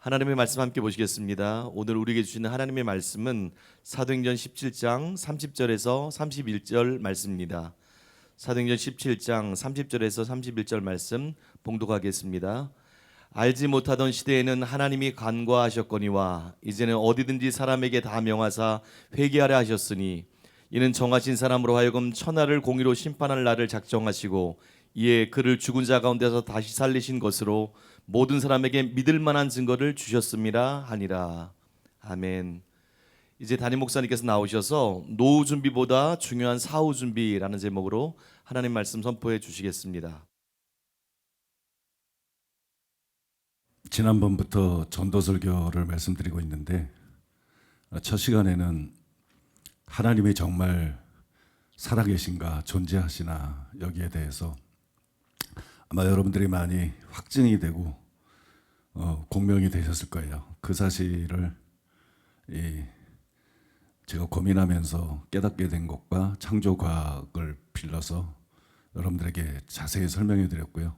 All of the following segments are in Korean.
하나님의 말씀 함께 보시겠습니다. 오늘 우리에게 주시는 하나님의 말씀은 사도행전 17장 30절에서 31절 말씀입니다. 사도행전 17장 30절에서 31절 말씀 봉독하겠습니다. 알지 못하던 시대에는 하나님이 간과하셨거니와 이제는 어디든지 사람에게 다 명하사 회개하라 하셨으니 이는 정하신 사람으로 하여금 천하를 공의로 심판할 날을 작정하시고 이에 그를 죽은 자 가운데서 다시 살리신 것으로 모든 사람에게 믿을 만한 증거를 주셨음이라 하니라. 아멘. 이제 담임 목사님께서 나오셔서 노후 준비보다 중요한 사후 준비라는 제목으로 하나님 말씀 선포해 주시겠습니다. 지난번부터 전도설교를 말씀드리고 있는데 첫 시간에는 하나님이 정말 살아계신가 존재하시나 여기에 대해서 아마 여러분들이 많이 확증이 되고 공명이 되셨을 거예요. 그 사실을 제가 고민하면서 깨닫게 된 것과 창조과학을 빌려서 여러분들에게 자세히 설명해 드렸고요.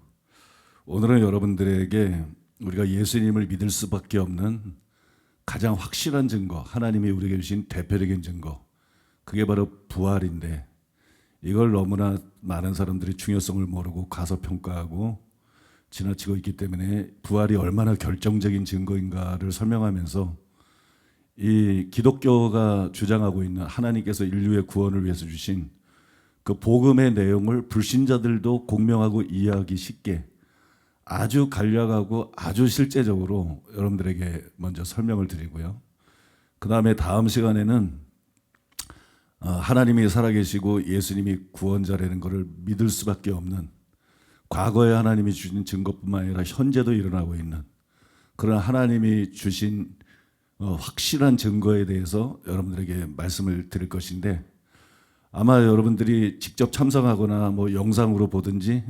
오늘은 여러분들에게 우리가 예수님을 믿을 수밖에 없는 가장 확실한 증거, 하나님이 우리에게 주신 대표적인 증거, 그게 바로 부활인데 이걸 너무나 많은 사람들이 중요성을 모르고 가소평가하고 지나치고 있기 때문에 부활이 얼마나 결정적인 증거인가를 설명하면서 이 기독교가 주장하고 있는 하나님께서 인류의 구원을 위해서 주신 그 복음의 내용을 불신자들도 공명하고 이해하기 쉽게 아주 간략하고 아주 실제적으로 여러분들에게 먼저 설명을 드리고요. 그 다음에 다음 시간에는 하나님이 살아계시고 예수님이 구원자라는 것을 믿을 수밖에 없는 과거에 하나님이 주신 증거뿐만 아니라 현재도 일어나고 있는 그런 하나님이 주신 확실한 증거에 대해서 여러분들에게 말씀을 드릴 것인데 아마 여러분들이 직접 참석하거나 뭐 영상으로 보든지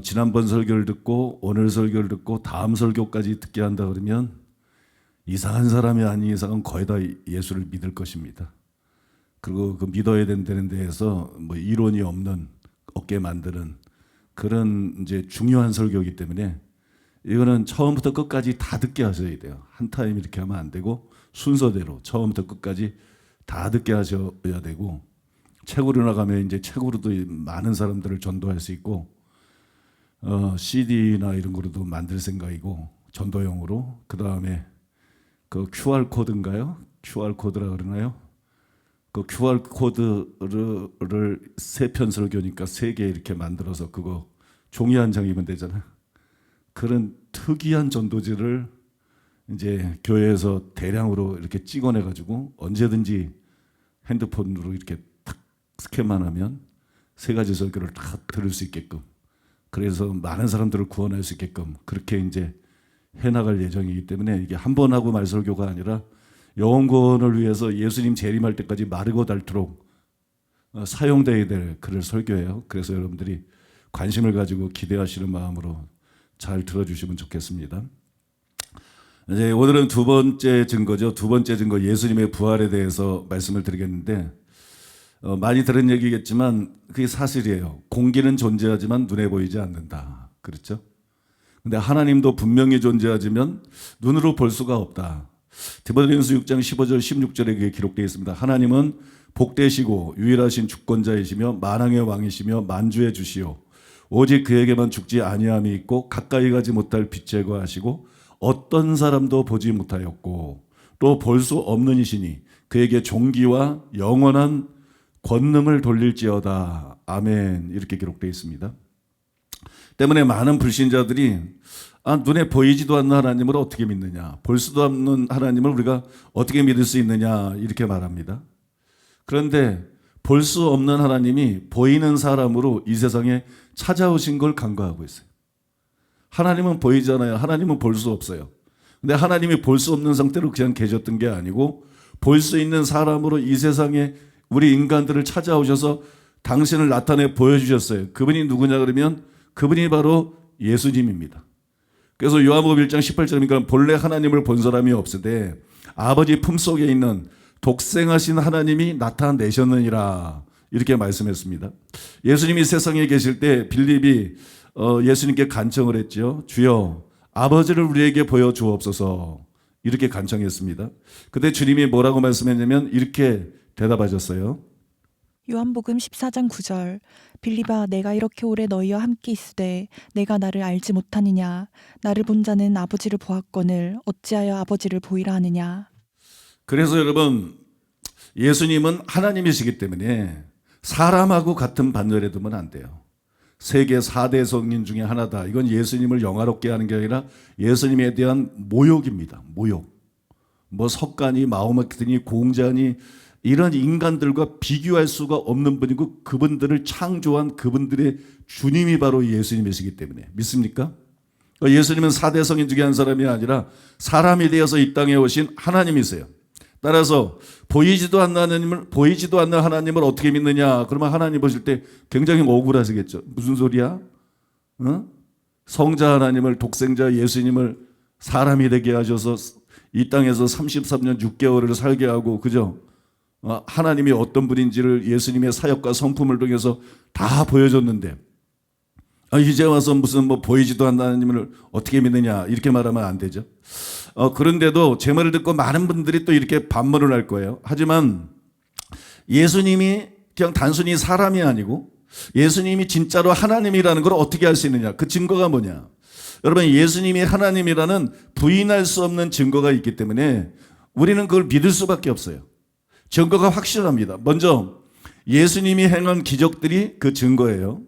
지난번 설교를 듣고 오늘 설교를 듣고 다음 설교까지 듣게 한다 그러면 이상한 사람이 아닌 이상은 거의 다 예수를 믿을 것입니다. 그리고 그 믿어야 된다는 데에서 뭐 이론이 없는 없게 만드는 그런 이제 중요한 설교이기 때문에 이거는 처음부터 끝까지 다 듣게 하셔야 돼요. 한 타임 이렇게 하면 안 되고 순서대로 처음부터 끝까지 다 듣게 하셔야 되고 책으로 나가면 이제 책으로도 많은 사람들을 전도할 수 있고 CD나 이런 거로도 만들 생각이고 전도용으로 그 다음에 그 QR 코드인가요? QR 코드라 그러나요? 그 QR 코드를 3편 설교니까 3개 이렇게 만들어서 그거 종이 한 장이면 되잖아요. 그런 특이한 전도지를 이제 교회에서 대량으로 이렇게 찍어내 가지고 언제든지 핸드폰으로 이렇게 탁 스캔만 하면 3가지 설교를 다 들을 수 있게끔 그래서 많은 사람들을 구원할 수 있게끔 그렇게 이제 해나갈 예정이기 때문에 이게 한 번 하고 말 설교가 아니라 영혼 구원을 위해서 예수님 재림할 때까지 마르고 닳도록 사용되어야 될 그를 설교해요. 그래서 여러분들이 관심을 가지고 기대하시는 마음으로 잘 들어주시면 좋겠습니다. 이제 오늘은 두 번째 증거죠. 두 번째 증거 예수님의 부활에 대해서 말씀을 드리겠는데 많이 들은 얘기겠지만 그게 사실이에요. 공기는 존재하지만 눈에 보이지 않는다. 그렇죠? 근데 하나님도 분명히 존재하지만 눈으로 볼 수가 없다. 디모데전서 6장 15절 16절에 그게 기록되어 있습니다. 하나님은 복되시고 유일하신 주권자이시며 만왕의 왕이시며 만주의 주시오 오직 그에게만 죽지 아니함이 있고 가까이 가지 못할 빛 제거하시고 어떤 사람도 보지 못하였고 또 볼 수 없는 이시니 그에게 존귀와 영원한 권능을 돌릴지어다. 아멘. 이렇게 기록되어 있습니다. 때문에 많은 불신자들이 눈에 보이지도 않는 하나님을 어떻게 믿느냐, 볼 수도 없는 하나님을 우리가 어떻게 믿을 수 있느냐 이렇게 말합니다. 그런데 볼 수 없는 하나님이 보이는 사람으로 이 세상에 찾아오신 걸 간과하고 있어요. 하나님은 보이잖아요. 하나님은 볼 수 없어요. 근데 하나님이 볼 수 없는 상태로 그냥 계셨던 게 아니고 볼 수 있는 사람으로 이 세상에 우리 인간들을 찾아오셔서 당신을 나타내 보여주셨어요. 그분이 누구냐 그러면 그분이 바로 예수님입니다. 그래서 요한복음 1장 18절이니까 본래 하나님을 본 사람이 없으되 아버지 품속에 있는 독생하신 하나님이 나타내셨느니라 이렇게 말씀했습니다. 예수님이 세상에 계실 때 빌립이 예수님께 간청을 했죠. 주여 아버지를 우리에게 보여주옵소서 이렇게 간청했습니다. 그때 주님이 뭐라고 말씀했냐면 이렇게 대답하셨어요. 요한복음 14장 9절. 빌립아, 내가 이렇게 오래 너희와 함께 있으되 내가 나를 알지 못하느냐? 나를 본 자는 아버지를 보았거늘 어찌하여 아버지를 보이라 하느냐? 그래서 여러분, 예수님은 하나님이시기 때문에 사람하고 같은 반열에 두면 안 돼요. 세계 4대 성인 중에 하나다. 이건 예수님을 영화롭게 하는 게 아니라 예수님에 대한 모욕입니다. 모욕. 뭐 석가니 마호메트니 공자니 이런 인간들과 비교할 수가 없는 분이고 그분들을 창조한 그분들의 주님이 바로 예수님이시기 때문에 믿습니까? 예수님은 4대 성인 중에 한 사람이 아니라 사람이 되어서 이 땅에 오신 하나님이세요. 따라서 보이지도 않는 하나님을 어떻게 믿느냐? 그러면 하나님 보실 때 굉장히 억울하시겠죠. 무슨 소리야? 성자 하나님을, 독생자 예수님을 사람이 되게 하셔서 이 땅에서 33년 6개월을 살게 하고, 그죠? 하나님이 어떤 분인지를 예수님의 사역과 성품을 통해서 다 보여줬는데, 이제 와서 무슨 뭐 보이지도 않는 하나님을 어떻게 믿느냐 이렇게 말하면 안 되죠. 그런데도 제 말을 듣고 많은 분들이 또 이렇게 반문을 할 거예요. 하지만 예수님이 그냥 단순히 사람이 아니고 예수님이 진짜로 하나님이라는 걸 어떻게 알 수 있느냐? 그 증거가 뭐냐? 여러분, 예수님이 하나님이라는 부인할 수 없는 증거가 있기 때문에 우리는 그걸 믿을 수밖에 없어요. 증거가 확실합니다. 먼저 예수님이 행한 기적들이 그 증거예요.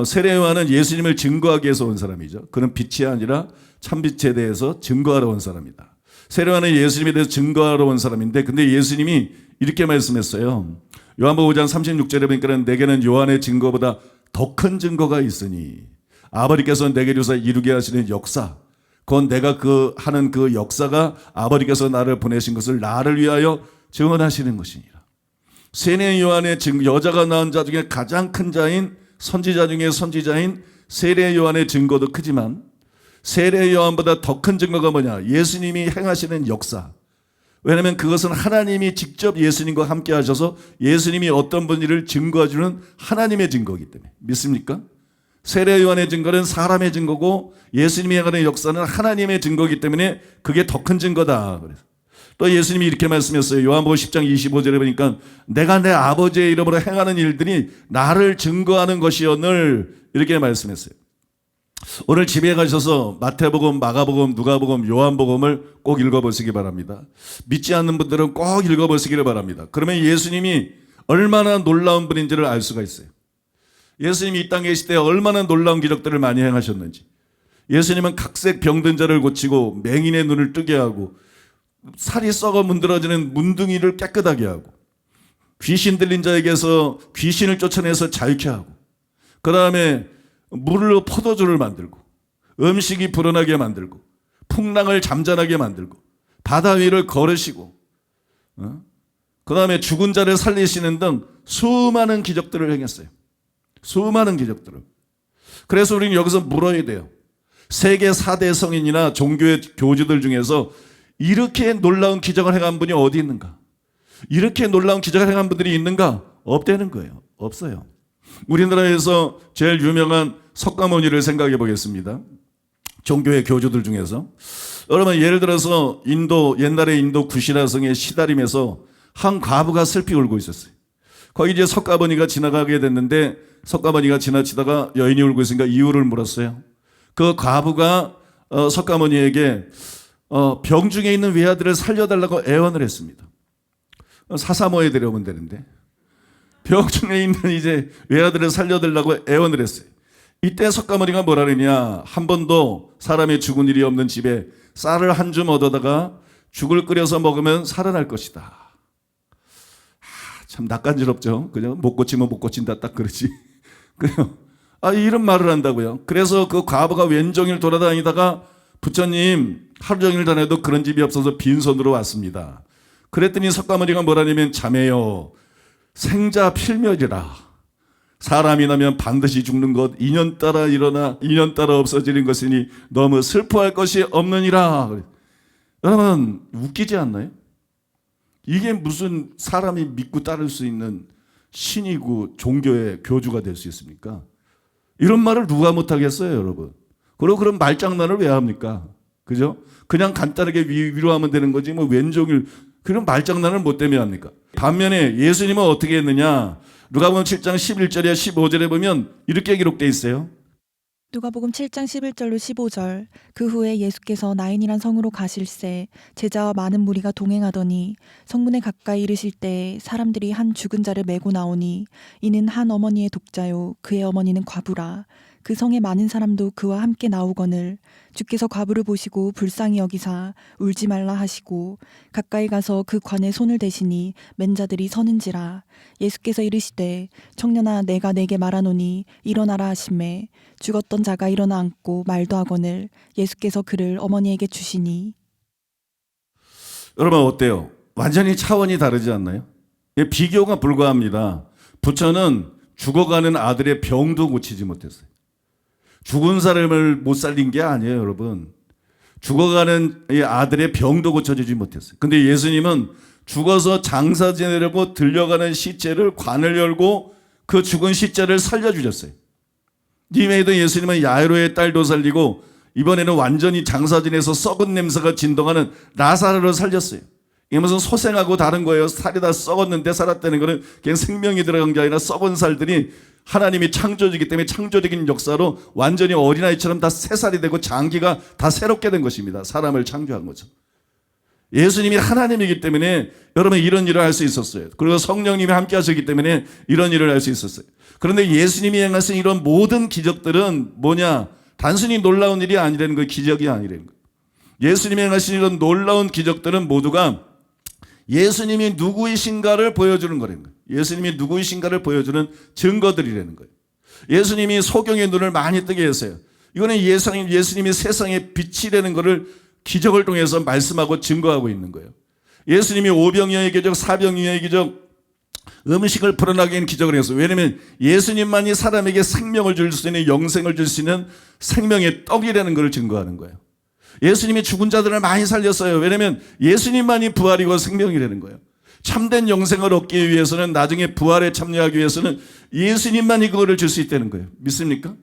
세례 요한은 예수님을 증거하기 위해서 온 사람이죠. 그는 빛이 아니라 참빛에 대해서 증거하러 온 사람이다. 세례 요한은 예수님에 대해서 증거하러 온 사람인데, 근데 예수님이 이렇게 말씀했어요. 요한복음 5장 36절에 보니까 내게는 요한의 증거보다 더 큰 증거가 있으니 아버지께서 내게 주사 이루게 하시는 역사, 그건 내가 하는 그 역사가 아버지께서 나를 보내신 것을 나를 위하여 증언하시는 것이니라. 세례 요한의 여자가 낳은 자 중에 가장 큰 자인 선지자 중에 선지자인 세례 요한의 증거도 크지만 세례 요한보다 더 큰 증거가 뭐냐? 예수님이 행하시는 역사. 왜냐하면 그것은 하나님이 직접 예수님과 함께 하셔서 예수님이 어떤 분인지를 증거해주는 하나님의 증거이기 때문에 믿습니까? 세례 요한의 증거는 사람의 증거고 예수님이 행하는 역사는 하나님의 증거이기 때문에 그게 더 큰 증거다. 그래서 또 예수님이 이렇게 말씀했어요. 요한복음 10장 25절에 보니까 내가 내 아버지의 이름으로 행하는 일들이 나를 증거하는 것이오늘 이렇게 말씀했어요. 오늘 집에 가셔서 마태복음, 마가복음, 누가복음, 요한복음을 꼭 읽어보시기 바랍니다. 믿지 않는 분들은 꼭 읽어보시기를 바랍니다. 그러면 예수님이 얼마나 놀라운 분인지를 알 수가 있어요. 예수님이 이 땅에 계실 때 얼마나 놀라운 기적들을 많이 행하셨는지. 예수님은 각색 병든 자를 고치고 맹인의 눈을 뜨게 하고 살이 썩어 문드러지는 문둥이를 깨끗하게 하고 귀신 들린 자에게서 귀신을 쫓아내서 자유케 하고 그 다음에 물로 포도주를 만들고 음식이 불어나게 만들고 풍랑을 잠잠하게 만들고 바다 위를 걸으시고 그 다음에 죽은 자를 살리시는 등 수많은 기적들을 행했어요. 수많은 기적들을. 그래서 우리는 여기서 물어야 돼요. 세계 4대 성인이나 종교의 교주들 중에서 이렇게 놀라운 기적을 행한 분이 어디 있는가? 이렇게 놀라운 기적을 행한 분들이 있는가? 없다는 거예요. 없어요. 우리나라에서 제일 유명한 석가모니를 생각해 보겠습니다. 종교의 교주들 중에서. 여러분, 예를 들어서 옛날에 인도 구시라성에 시다림에서 한 과부가 슬피 울고 있었어요. 거기 이제 석가모니가 지나가게 됐는데 석가모니가 지나치다가 여인이 울고 있으니까 이유를 물었어요. 그 과부가 석가모니에게 병 중에 있는 외아들을 살려달라고 애원을 했습니다. 사사모에 데려오면 되는데 병 중에 있는 이제 외아들을 살려달라고 애원을 했어요. 이때 석가모니가 뭐라 그러냐? 한 번도 사람의 죽은 일이 없는 집에 쌀을 한 줌 얻어다가 죽을 끓여서 먹으면 살아날 것이다. 참 낯간지럽죠. 그냥 못 고치면 못 고친다 딱 그러지. 그래요. 이런 말을 한다고요. 그래서 그 과부가 왼종일 돌아다니다가 부처님 하루 종일 다녀도 그런 집이 없어서 빈손으로 왔습니다. 그랬더니 석가모니가 뭐라냐면 자매요, 생자 필멸이라. 사람이 나면 반드시 죽는 것, 인연 따라 일어나 인연 따라 없어지는 것이니 너무 슬퍼할 것이 없느니라. 여러분, 웃기지 않나요? 이게 무슨 사람이 믿고 따를 수 있는 신이고 종교의 교주가 될 수 있습니까? 이런 말을 누가 못하겠어요, 여러분? 그리고 그런 말장난을 왜 합니까? 그죠? 그냥 간단하게 위로하면 되는 거지 뭐 왼종일 그런 말장난을 뭐 때문에 합니까? 반면에 예수님은 어떻게 했느냐? 누가복음 7장 11절에 15절에 보면 이렇게 기록되어 있어요. 누가복음 7장 11절로 15절. 그 후에 예수께서 나인이란 성으로 가실새 제자와 많은 무리가 동행하더니 성문에 가까이 이르실 때에 사람들이 한 죽은 자를 메고 나오니 이는 한 어머니의 독자요 그의 어머니는 과부라. 그 성에 많은 사람도 그와 함께 나오거늘 주께서 과부를 보시고 불쌍히 여기사 울지 말라 하시고 가까이 가서 그 관에 손을 대시니 맨 자들이 서는지라. 예수께서 이르시되 청년아 내가 내게 말하노니 일어나라 하시매 죽었던 자가 일어나 앉고 말도 하거늘 예수께서 그를 어머니에게 주시니. 여러분 어때요? 완전히 차원이 다르지 않나요? 비교가 불가합니다. 부처는 죽어가는 아들의 병도 고치지 못했어요. 죽은 사람을 못 살린 게 아니에요, 여러분. 죽어가는 이 아들의 병도 고쳐주지 못했어요. 근데 예수님은 죽어서 장사 지내려고 들려가는 시체를 관을 열고 그 죽은 시체를 살려주셨어요. 이외에도 예수님은 야이로의 딸도 살리고 이번에는 완전히 장사 지내서 썩은 냄새가 진동하는 라사로를 살렸어요. 이게 무슨 소생하고 다른 거예요. 살이 다 썩었는데 살았다는 거는 그냥 생명이 들어간 게 아니라 썩은 살들이 하나님이 창조주이기 때문에 창조적인 역사로 완전히 어린아이처럼 다 새살이 되고 장기가 다 새롭게 된 것입니다. 사람을 창조한 거죠. 예수님이 하나님이기 때문에 여러분 이런 일을 할 수 있었어요. 그리고 성령님이 함께 하셨기 때문에 이런 일을 할 수 있었어요. 그런데 예수님이 행하신 이런 모든 기적들은 뭐냐? 단순히 놀라운 일이 아니라는 거예요. 기적이 아니라는 거예요. 예수님이 행하신 이런 놀라운 기적들은 모두가 예수님이 누구이신가를 보여주는 거라는 거예요. 예수님이 누구이신가를 보여주는 증거들이라는 거예요. 예수님이 소경의 눈을 많이 뜨게 했어요. 이거는 예수님이 세상의 빛이라는 것을 기적을 통해서 말씀하고 증거하고 있는 거예요. 예수님이 오병이어의 기적, 사병이어의 기적, 음식을 풀어나게 하는 기적을 했어요. 왜냐하면 예수님만이 사람에게 생명을 줄 수 있는 영생을 줄 수 있는 생명의 떡이라는 것을 증거하는 거예요. 예수님이 죽은 자들을 많이 살렸어요. 왜냐하면 예수님만이 부활이고 생명이라는 거예요. 참된 영생을 얻기 위해서는 나중에 부활에 참여하기 위해서는 예수님만이 그거를 줄 수 있다는 거예요. 믿습니까?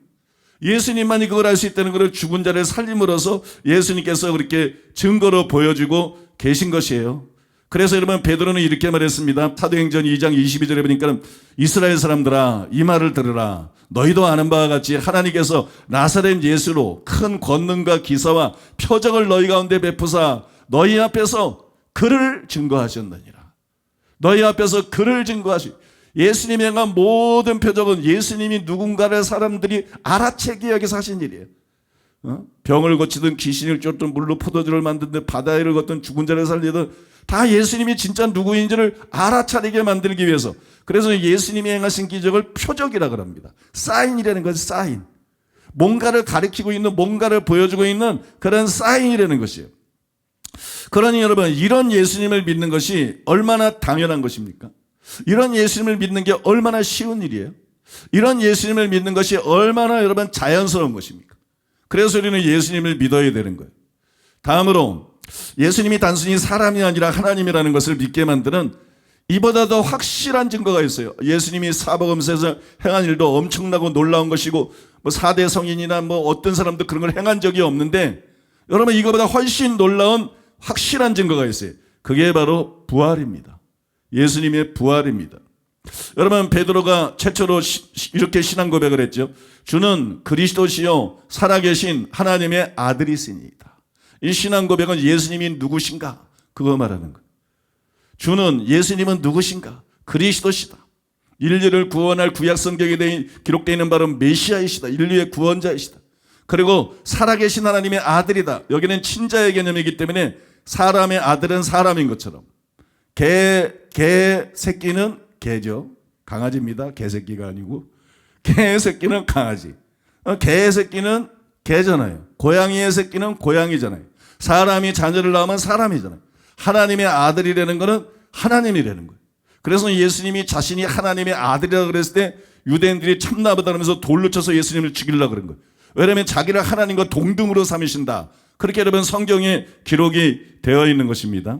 예수님만이 그걸 할 수 있다는 것을 죽은 자를 살림으로써 예수님께서 그렇게 증거로 보여주고 계신 것이에요. 그래서 여러분 베드로는 이렇게 말했습니다. 사도행전 2장 22절에 보니까 이스라엘 사람들아 이 말을 들으라. 너희도 아는 바와 같이 하나님께서 나사렛 예수로 큰 권능과 기사와 표적을 너희 가운데 베푸사 너희 앞에서 그를 증거하셨느니라. 너희 앞에서 그를 증거하시. 예수님이 행한 모든 표적은 예수님이 누군가를 사람들이 알아채기 위해서 하신 일이에요. 병을 고치든 귀신을 쫓든 물로 포도주를 만드든 바다를 걷든 죽은 자를 살리든 다 예수님이 진짜 누구인지를 알아차리게 만들기 위해서. 그래서 예수님이 행하신 기적을 표적이라고 합니다. 사인이라는 것이 사인. 뭔가를 가리키고 있는 뭔가를 보여주고 있는 그런 사인이라는 것이에요. 그러니 여러분 이런 예수님을 믿는 것이 얼마나 당연한 것입니까? 이런 예수님을 믿는 게 얼마나 쉬운 일이에요? 이런 예수님을 믿는 것이 얼마나 여러분 자연스러운 것입니까? 그래서 우리는 예수님을 믿어야 되는 거예요. 다음으로 예수님이 단순히 사람이 아니라 하나님이라는 것을 믿게 만드는 이보다 더 확실한 증거가 있어요. 예수님이 사복음서에서 행한 일도 엄청나고 놀라운 것이고 뭐 4대 성인이나 뭐 어떤 사람도 그런 걸 행한 적이 없는데 여러분 이거보다 훨씬 놀라운 확실한 증거가 있어요. 그게 바로 부활입니다. 예수님의 부활입니다. 여러분 베드로가 최초로 이렇게 신앙 고백을 했죠. 주는 그리스도시요 살아계신 하나님의 아들이시니이다. 이 신앙 고백은 예수님이 누구신가 그거 말하는 거예요. 주는 예수님은 누구신가? 그리스도시다. 인류를 구원할 구약 성경에 기록되어 있는 바로 메시아이시다. 인류의 구원자이시다. 그리고 살아계신 하나님의 아들이다. 여기는 친자의 개념이기 때문에 사람의 아들은 사람인 것처럼 개 새끼는 개죠. 강아지입니다. 개새끼가 아니고 개 새끼는 강아지. 개 새끼는 개잖아요. 고양이의 새끼는 고양이잖아요. 사람이 자녀를 낳으면 사람이잖아요. 하나님의 아들이라는 것은 하나님이라는 거예요. 그래서 예수님이 자신이 하나님의 아들이라고 그랬을 때 유대인들이 참나보다 하면서 돌로 쳐서 예수님을 죽이려고 그런 거예요. 왜냐하면 자기를 하나님과 동등으로 삼으신다. 그렇게 여러분 성경에 기록이 되어 있는 것입니다.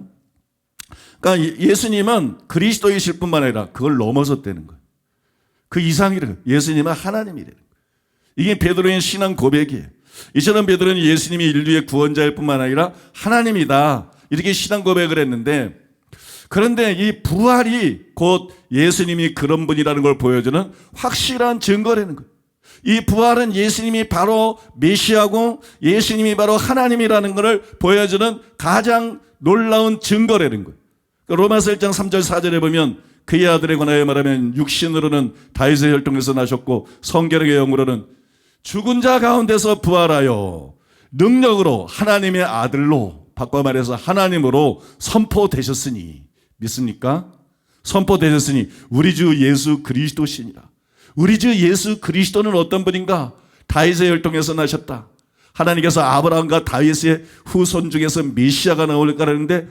그러니까 예수님은 그리스도이실 뿐만 아니라 그걸 넘어섰다는 거예요. 그 이상이래요. 예수님은 하나님이래요. 이게 베드로의 신앙 고백이에요. 이처럼 베드로는 예수님이 인류의 구원자일 뿐만 아니라 하나님이다, 이렇게 신앙 고백을 했는데, 그런데 이 부활이 곧 예수님이 그런 분이라는 걸 보여주는 확실한 증거라는 거예요. 이 부활은 예수님이 바로 메시아고 예수님이 바로 하나님이라는 것을 보여주는 가장 놀라운 증거라는 거예요. 로마서 1장 3절 4절에 보면 그의 아들에 관하여 말하면 육신으로는 다윗의 혈통에서 나셨고 성결의 영으로는 죽은 자 가운데서 부활하여 능력으로 하나님의 아들로, 바꿔 말해서 하나님으로 선포되셨으니, 믿습니까? 선포되셨으니 우리 주 예수 그리스도시니라. 우리 주 예수 그리스도는 어떤 분인가? 다윗의 혈통에서 나셨다. 하나님께서 아브라함과 다윗의 후손 중에서 메시아가 나올까 하는데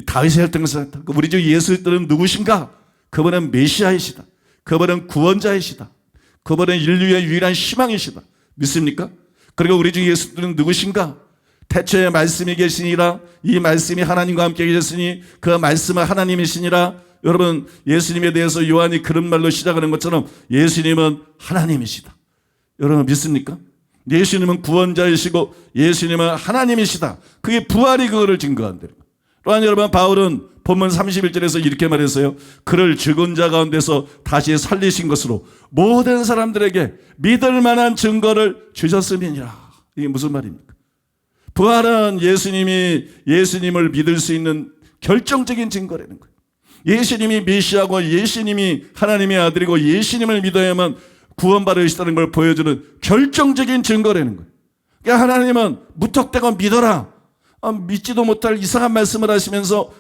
다윗의 혈통에서 나셨다. 우리 주 예수는 누구신가? 그분은 메시아이시다. 그분은 구원자이시다. 그분은 인류의 유일한 희망이시다. 믿습니까? 그리고 우리 주 예수는 누구신가? 태초에 말씀이 계시니라. 이 말씀이 하나님과 함께 계셨으니 그 말씀은 하나님이시니라. 여러분, 예수님에 대해서 요한이 그런 말로 시작하는 것처럼 예수님은 하나님이시다. 여러분 믿습니까? 예수님은 구원자이시고 예수님은 하나님이시다. 그게 부활이 그거를 증거한다. 또한 여러분, 바울은 본문 31절에서 이렇게 말했어요. 그를 죽은 자 가운데서 다시 살리신 것으로 모든 사람들에게 믿을 만한 증거를 주셨음이니라. 이게 무슨 말입니까? 부활은 예수님을 믿을 수 있는 결정적인 증거라는 거예요. 예수님이 메시아고 예수님이 하나님의 아들이고 예수님을 믿어야만 구원받으시다는 걸 보여주는 결정적인 증거라는 거예요. 그러니까 하나님은 무턱대고 믿어라, 믿지도 못할 이상한 말씀을 하시면서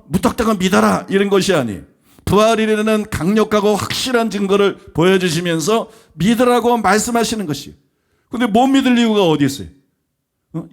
무턱대고 믿어라, 이런 것이 아니에요. 부활이라는 강력하고 확실한 증거를 보여주시면서 믿으라고 말씀하시는 것이에요. 그런데 못 믿을 이유가 어디 있어요?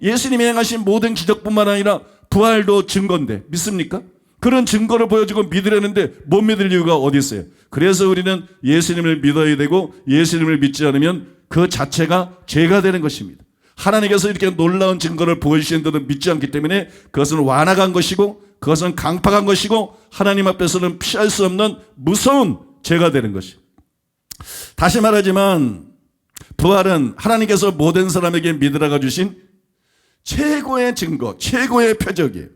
예수님이 행하신 모든 기적뿐만 아니라 부활도 증거인데 믿습니까? 그런 증거를 보여주고 믿으려는데 못 믿을 이유가 어디 있어요? 그래서 우리는 예수님을 믿어야 되고 예수님을 믿지 않으면 그 자체가 죄가 되는 것입니다. 하나님께서 이렇게 놀라운 증거를 보여주시는데도 믿지 않기 때문에 그것은 완악한 것이고 그것은 강팍한 것이고 하나님 앞에서는 피할 수 없는 무서운 죄가 되는 것입니다. 다시 말하지만 부활은 하나님께서 모든 사람에게 믿으라고 주신 최고의 증거, 최고의 표적이에요.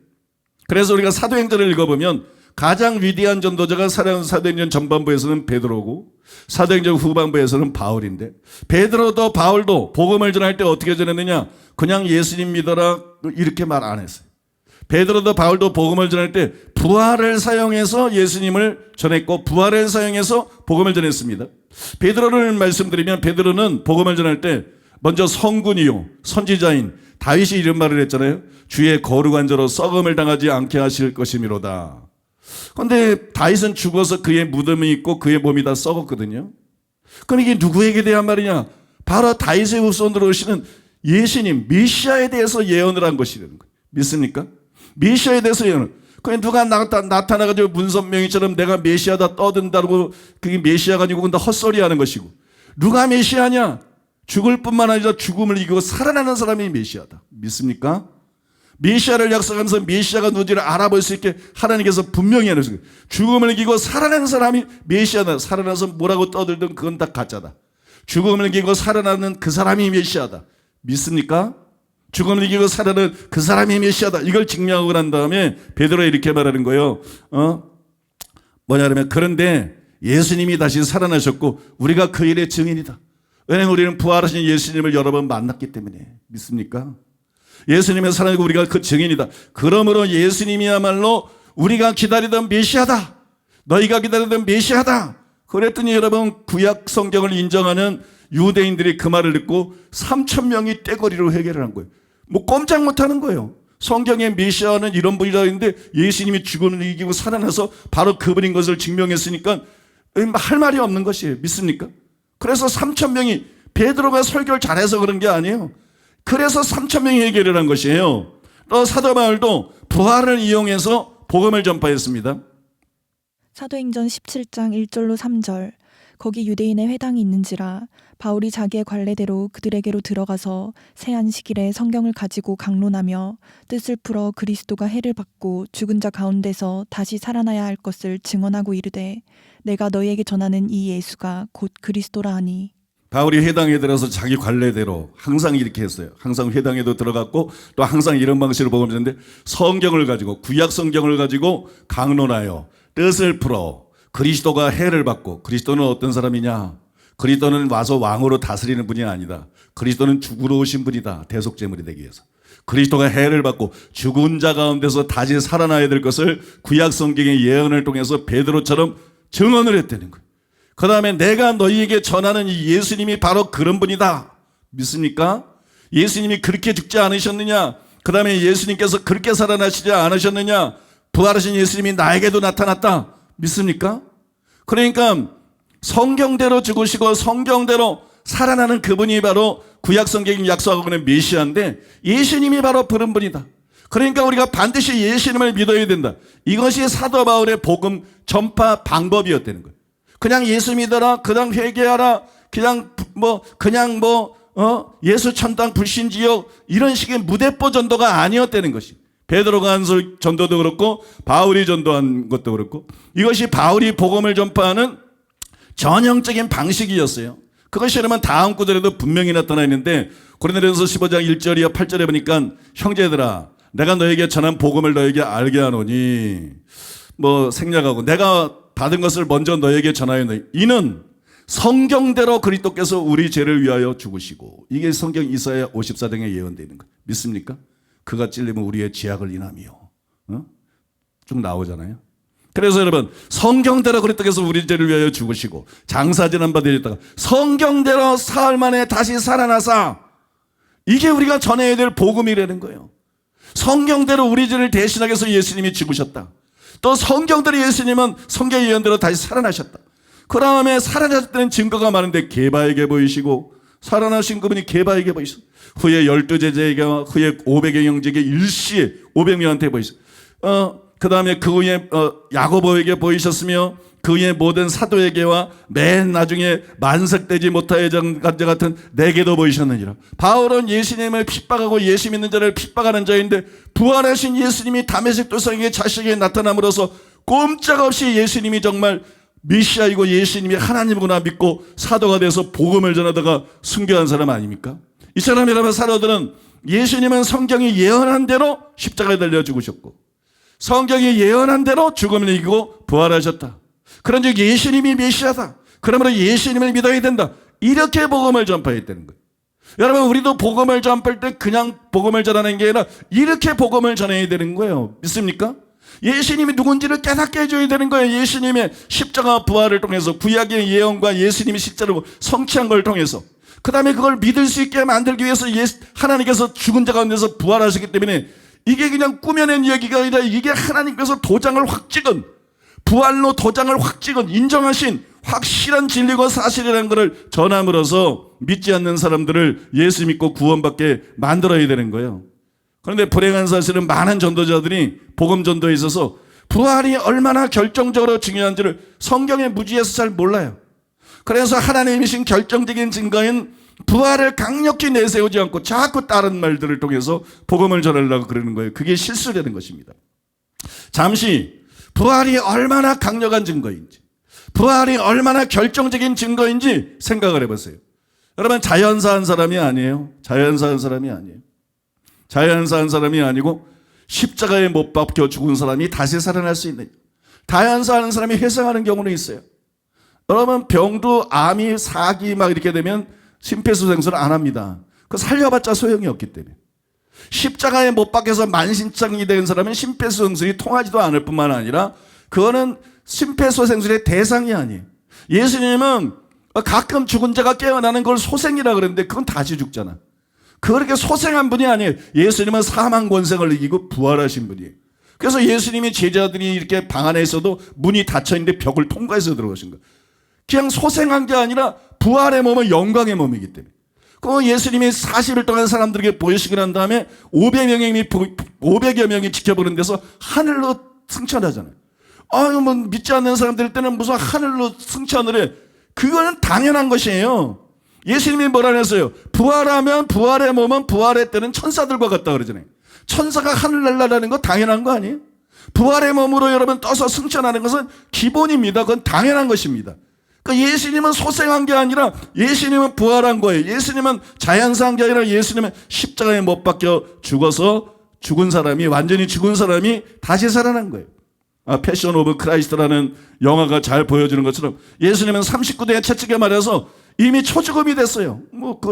그래서 우리가 사도행전을 읽어보면 가장 위대한 전도자가 사도행전 전반부에서는 베드로고 사도행전 후반부에서는 바울인데, 베드로도 바울도 복음을 전할 때 어떻게 전했느냐? 그냥 예수님 믿어라 이렇게 말 안 했어요. 베드로도 바울도 복음을 전할 때 부활을 사용해서 예수님을 전했고 부활을 사용해서 복음을 전했습니다. 베드로를 말씀드리면 베드로는 복음을 전할 때 먼저 성군이요 선지자인 다윗이 이런 말을 했잖아요. 주의 거룩한 자로 썩음을 당하지 않게 하실 것이미로다. 그런데 다윗은 죽어서 그의 무덤이 있고 그의 몸이 다 썩었거든요. 그럼 이게 누구에게 대한 말이냐? 바로 다윗의 후손으로 오시는 예수님 메시아에 대해서 예언을 한 것이라는 거예요. 믿습니까? 메시아에 대해서 예언을. 그냥 누가 나타나가지고 문선명이처럼 내가 메시아다 떠든다고 그게 메시아가 아니고 근데 헛소리 하는 것이고, 누가 메시아냐? 죽을 뿐만 아니라 죽음을 이기고 살아나는 사람이 메시아다. 믿습니까? 메시아를 약속하면서 메시아가 누구지를 알아볼 수 있게 하나님께서 분명히 해놓으셨어요. 죽음을 이기고 살아나는 사람이 메시아다. 살아나서 뭐라고 떠들든 그건 다 가짜다. 죽음을 이기고 살아나는 그 사람이 메시아다. 믿습니까? 죽음을 이기고 살아나는 그 사람이 메시아다. 이걸 증명하고 난 다음에 베드로가 이렇게 말하는 거예요. 뭐냐면 그런데 예수님이 다시 살아나셨고 우리가 그 일의 증인이다. 왜냐하면 우리는 부활하신 예수님을 여러 번 만났기 때문에. 믿습니까? 예수님의 살아나고 우리가 그 증인이다. 그러므로 예수님이야말로 우리가 기다리던 메시아다. 너희가 기다리던 메시아다. 그랬더니 여러분, 구약 성경을 인정하는 유대인들이 그 말을 듣고 3,000명이 떼거리로 회개를 한 거예요. 뭐 꼼짝 못하는 거예요. 성경의 메시아는 이런 분이라 했는데 예수님이 죽음을 이기고 살아나서 바로 그분인 것을 증명했으니까 할 말이 없는 것이에요. 믿습니까? 그래서 3,000명이, 베드로가 설교를 잘해서 그런 게 아니에요. 그래서 3,000명이 회개를 한 것이에요. 또 사도 바울도 부활을 이용해서 복음을 전파했습니다. 사도행전 17장 1절로 3절. 거기 유대인의 회당이 있는지라 바울이 자기의 관례대로 그들에게로 들어가서 새 안식일에 성경을 가지고 강론하며 뜻을 풀어 그리스도가 해를 받고 죽은 자 가운데서 다시 살아나야 할 것을 증언하고 이르되 내가 너희에게 전하는 이 예수가 곧 그리스도라 하니. 바울이 회당에 들어서 자기 관례대로 항상 이렇게 했어요. 항상 회당에도 들어갔고 또 항상 이런 방식으로 복음했는데 성경을 가지고 구약 성경을 가지고 강론하여 뜻을 풀어 그리스도가 해를 받고 그리스도는 어떤 사람이냐? 그리스도는 와서 왕으로 다스리는 분이 아니다. 그리스도는 죽으러 오신 분이다. 대속제물이 되기 위해서. 그리스도가 해를 받고 죽은 자 가운데서 다시 살아나야 될 것을 구약 성경의 예언을 통해서 베드로처럼 증언을 했다는 거예요. 그 다음에 내가 너희에게 전하는 이 예수님이 바로 그런 분이다. 믿습니까? 예수님이 그렇게 죽지 않으셨느냐? 그 다음에 예수님께서 그렇게 살아나시지 않으셨느냐? 부활하신 예수님이 나에게도 나타났다. 믿습니까? 그러니까 성경대로 죽으시고 성경대로 살아나는 그분이 바로 구약 성경이 약속하고 있는 메시아인데 예수님이 바로 그런 분이다. 그러니까 우리가 반드시 예수님을 믿어야 된다. 이것이 사도 바울의 복음 전파 방법이었다는 거예요. 그냥 예수 믿어라, 그냥 회개하라, 예수 천당 불신지역 이런 식의 무대뽀 전도가 아니었다는 것이. 베드로가 한 전도도 그렇고 바울이 전도한 것도 그렇고 이것이 바울이 복음을 전파하는 전형적인 방식이었어요. 그것이 여러분 다음 구절에도 분명히 나타나 있는데 고린도전서 15장 1절이와 8절에 보니까 형제들아 내가 너에게 전한 복음을 너에게 알게 하노니 생략하고 내가 받은 것을 먼저 너에게 전하였노니 이는 성경대로 그리스도께서 우리 죄를 위하여 죽으시고 이게 성경 이사야 54장에 예언되어 있는 거예요. 믿습니까? 그가 찔리면 우리의 죄악을 인하며 쭉 나오잖아요. 그래서 여러분 성경대로 그리스도께서 우리 죄를 위하여 죽으시고 장사지난 바 되셨다가 성경대로 사흘 만에 다시 살아나사 이게 우리가 전해야 될 복음이라는 거예요. 성경대로 우리 죄를 대신하기 위해서 예수님이 죽으셨다. 또 성경대로 예수님은 성경의 예언대로 다시 살아나셨다. 그 다음에 살아나셨을 때는 증거가 많은데 게바에게 보이시고 살아나신 그분이 게바에게 보이시고 후에 12제자에게 후에 500여 형제에게 일시에 500명한테 보이시고 그 다음에 그 후에 야고보에게 보이셨으며 그 후에 모든 사도에게와 맨 나중에 만석되지 못하여 간자 같은 내게도 보이셨느니라. 바울은 예수님을 핍박하고 예수 믿는 자를 핍박하는 자인데 부활하신 예수님이 다메섹 도상에게 자신에게 나타남으로써 꼼짝없이 예수님이 정말 메시아이고 예수님이 하나님이구나 믿고 사도가 돼서 복음을 전하다가 순교한 사람 아닙니까? 이 사람이라면 사도들은 예수님은 성경이 예언한 대로 십자가에 달려 죽으셨고 성경이 예언한 대로 죽음을 이기고 부활하셨다. 그런즉 예수님이 메시아다. 그러므로 예수님을 믿어야 된다. 이렇게 복음을 전파했다는 거예요. 여러분 우리도 복음을 전파할 때 그냥 복음을 전하는 게 아니라 이렇게 복음을 전해야 되는 거예요. 믿습니까? 예수님이 누군지를 깨닫게 해줘야 되는 거예요. 예수님의 십자가 부활을 통해서 구약의 예언과 예수님이 실제로 성취한 걸 통해서 그 다음에 그걸 믿을 수 있게 만들기 위해서 하나님께서 죽은 자 가운데서 부활하셨기 때문에 이게 그냥 꾸며낸 이야기가 아니라 이게 하나님께서 도장을 확 찍은 부활로 도장을 확 찍은 인정하신 확실한 진리고 사실이라는 것을 전함으로써 믿지 않는 사람들을 예수 믿고 구원받게 만들어야 되는 거예요. 그런데 불행한 사실은 많은 전도자들이 복음 전도에 있어서 부활이 얼마나 결정적으로 중요한지를 성경의 무지에서 잘 몰라요. 그래서 하나님이신 결정적인 증거인 부활을 강력히 내세우지 않고 자꾸 다른 말들을 통해서 복음을 전하려고 그러는 거예요. 그게 실수라는 것입니다. 잠시 부활이 얼마나 강력한 증거인지 부활이 얼마나 결정적인 증거인지 생각을 해보세요. 여러분 자연사한 사람이 아니에요. 자연사한 사람이 아니에요. 자연사한 사람이 아니고 십자가에 못 박혀 죽은 사람이 다시 살아날 수 있는 자연사한 사람이 회생하는 경우는 있어요. 여러분 병도 암이 사기 막 이렇게 되면 심폐소생술을 안 합니다. 그 살려봤자 소용이 없기 때문에. 십자가에 못 박혀서 만신창이 된 사람은 심폐소생술이 통하지도 않을 뿐만 아니라 그거는 심폐소생술의 대상이 아니에요. 예수님은 가끔 죽은 자가 깨어나는 걸 소생이라 그러는데 그건 다시 죽잖아. 그렇게 소생한 분이 아니에요. 예수님은 사망 권세를 이기고 부활하신 분이에요. 그래서 예수님이 제자들이 이렇게 방 안에 있어도 문이 닫혀있는데 벽을 통과해서 들어가신 거예요. 그냥 소생한 게 아니라 부활의 몸은 영광의 몸이기 때문에. 그 예수님이 40일 동안 사람들에게 보여주시고 난 다음에 500여 명이 지켜보는 데서 하늘로 승천하잖아요. 믿지 않는 사람들 때는 무슨 하늘로 승천을 해. 그거는 당연한 것이에요. 예수님이 뭐라 했어요? 부활하면 부활의 몸은 부활의 때는 천사들과 같다 그러잖아요. 천사가 하늘 날아가는 거 당연한 거 아니에요? 부활의 몸으로 여러분 떠서 승천하는 것은 기본입니다. 그건 당연한 것입니다. 그러니까 예수님은 소생한 게 아니라 예수님은 부활한 거예요. 예수님은 자연사한 게 아니라 예수님은 십자가에 못 박혀 죽어서 죽은 사람이, 완전히 죽은 사람이 다시 살아난 거예요. 패션 오브 크라이스트라는 영화가 잘 보여주는 것처럼 예수님은 39대에 채찍에 맞아서 이미 초죽음이 됐어요. 그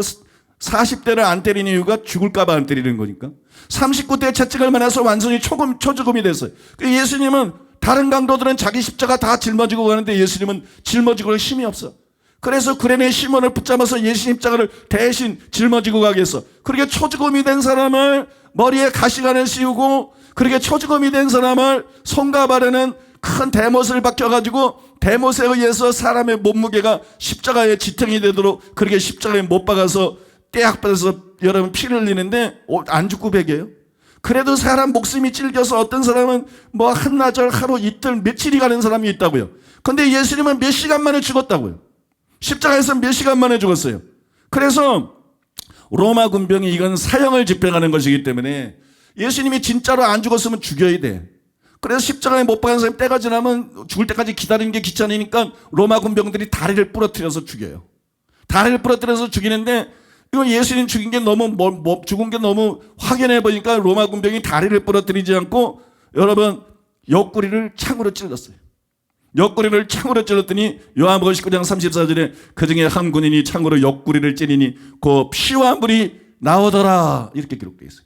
40대를 안 때리는 이유가 죽을까 봐 안 때리는 거니까. 39대에 채찍을 맞아서 완전히 초죽음이 됐어요. 예수님은, 다른 강도들은 자기 십자가 다 짊어지고 가는데 예수님은 짊어지고 갈 힘이 없어. 그래서 구레네 시몬을 붙잡아서 예수님 십자가를 대신 짊어지고 가게 했어. 그렇게 초죽음이 된 사람을 머리에 가시관을 씌우고, 그렇게 초죽음이 된 사람을 손과 발에는 큰 대못을 박혀가지고 대못에 의해서 사람의 몸무게가 십자가에 지탱이 되도록 그렇게 십자가에 못 박아서 떼약 받아서 여러분 피를 흘리는데 안 죽고 베겨요. 그래도 사람 목숨이 찔겨서 어떤 사람은 뭐 한나절, 하루, 이틀, 며칠이 가는 사람이 있다고요. 근데 예수님은 몇 시간 만에 죽었다고요. 십자가에서 몇 시간 만에 죽었어요. 그래서 로마 군병이 이건 사형을 집행하는 것이기 때문에 예수님이 진짜로 안 죽었으면 죽여야 돼. 그래서 십자가에 못 박은 사람이 때가 지나면 죽을 때까지 기다리는 게 귀찮으니까 로마 군병들이 다리를 부러뜨려서 죽여요. 다리를 부러뜨려서 죽이는데 이거 예수님 죽인 게 너무 죽은 게 너무 확연해 보니까 로마 군병이 다리를 부러뜨리지 않고 여러분 옆구리를 창으로 찔렀어요. 옆구리를 창으로 찔렀더니 요한복음 19장 34절에 그 중에 한 군인이 창으로 옆구리를 찌르니 그 피와 물이 나오더라 이렇게 기록되어 있어요.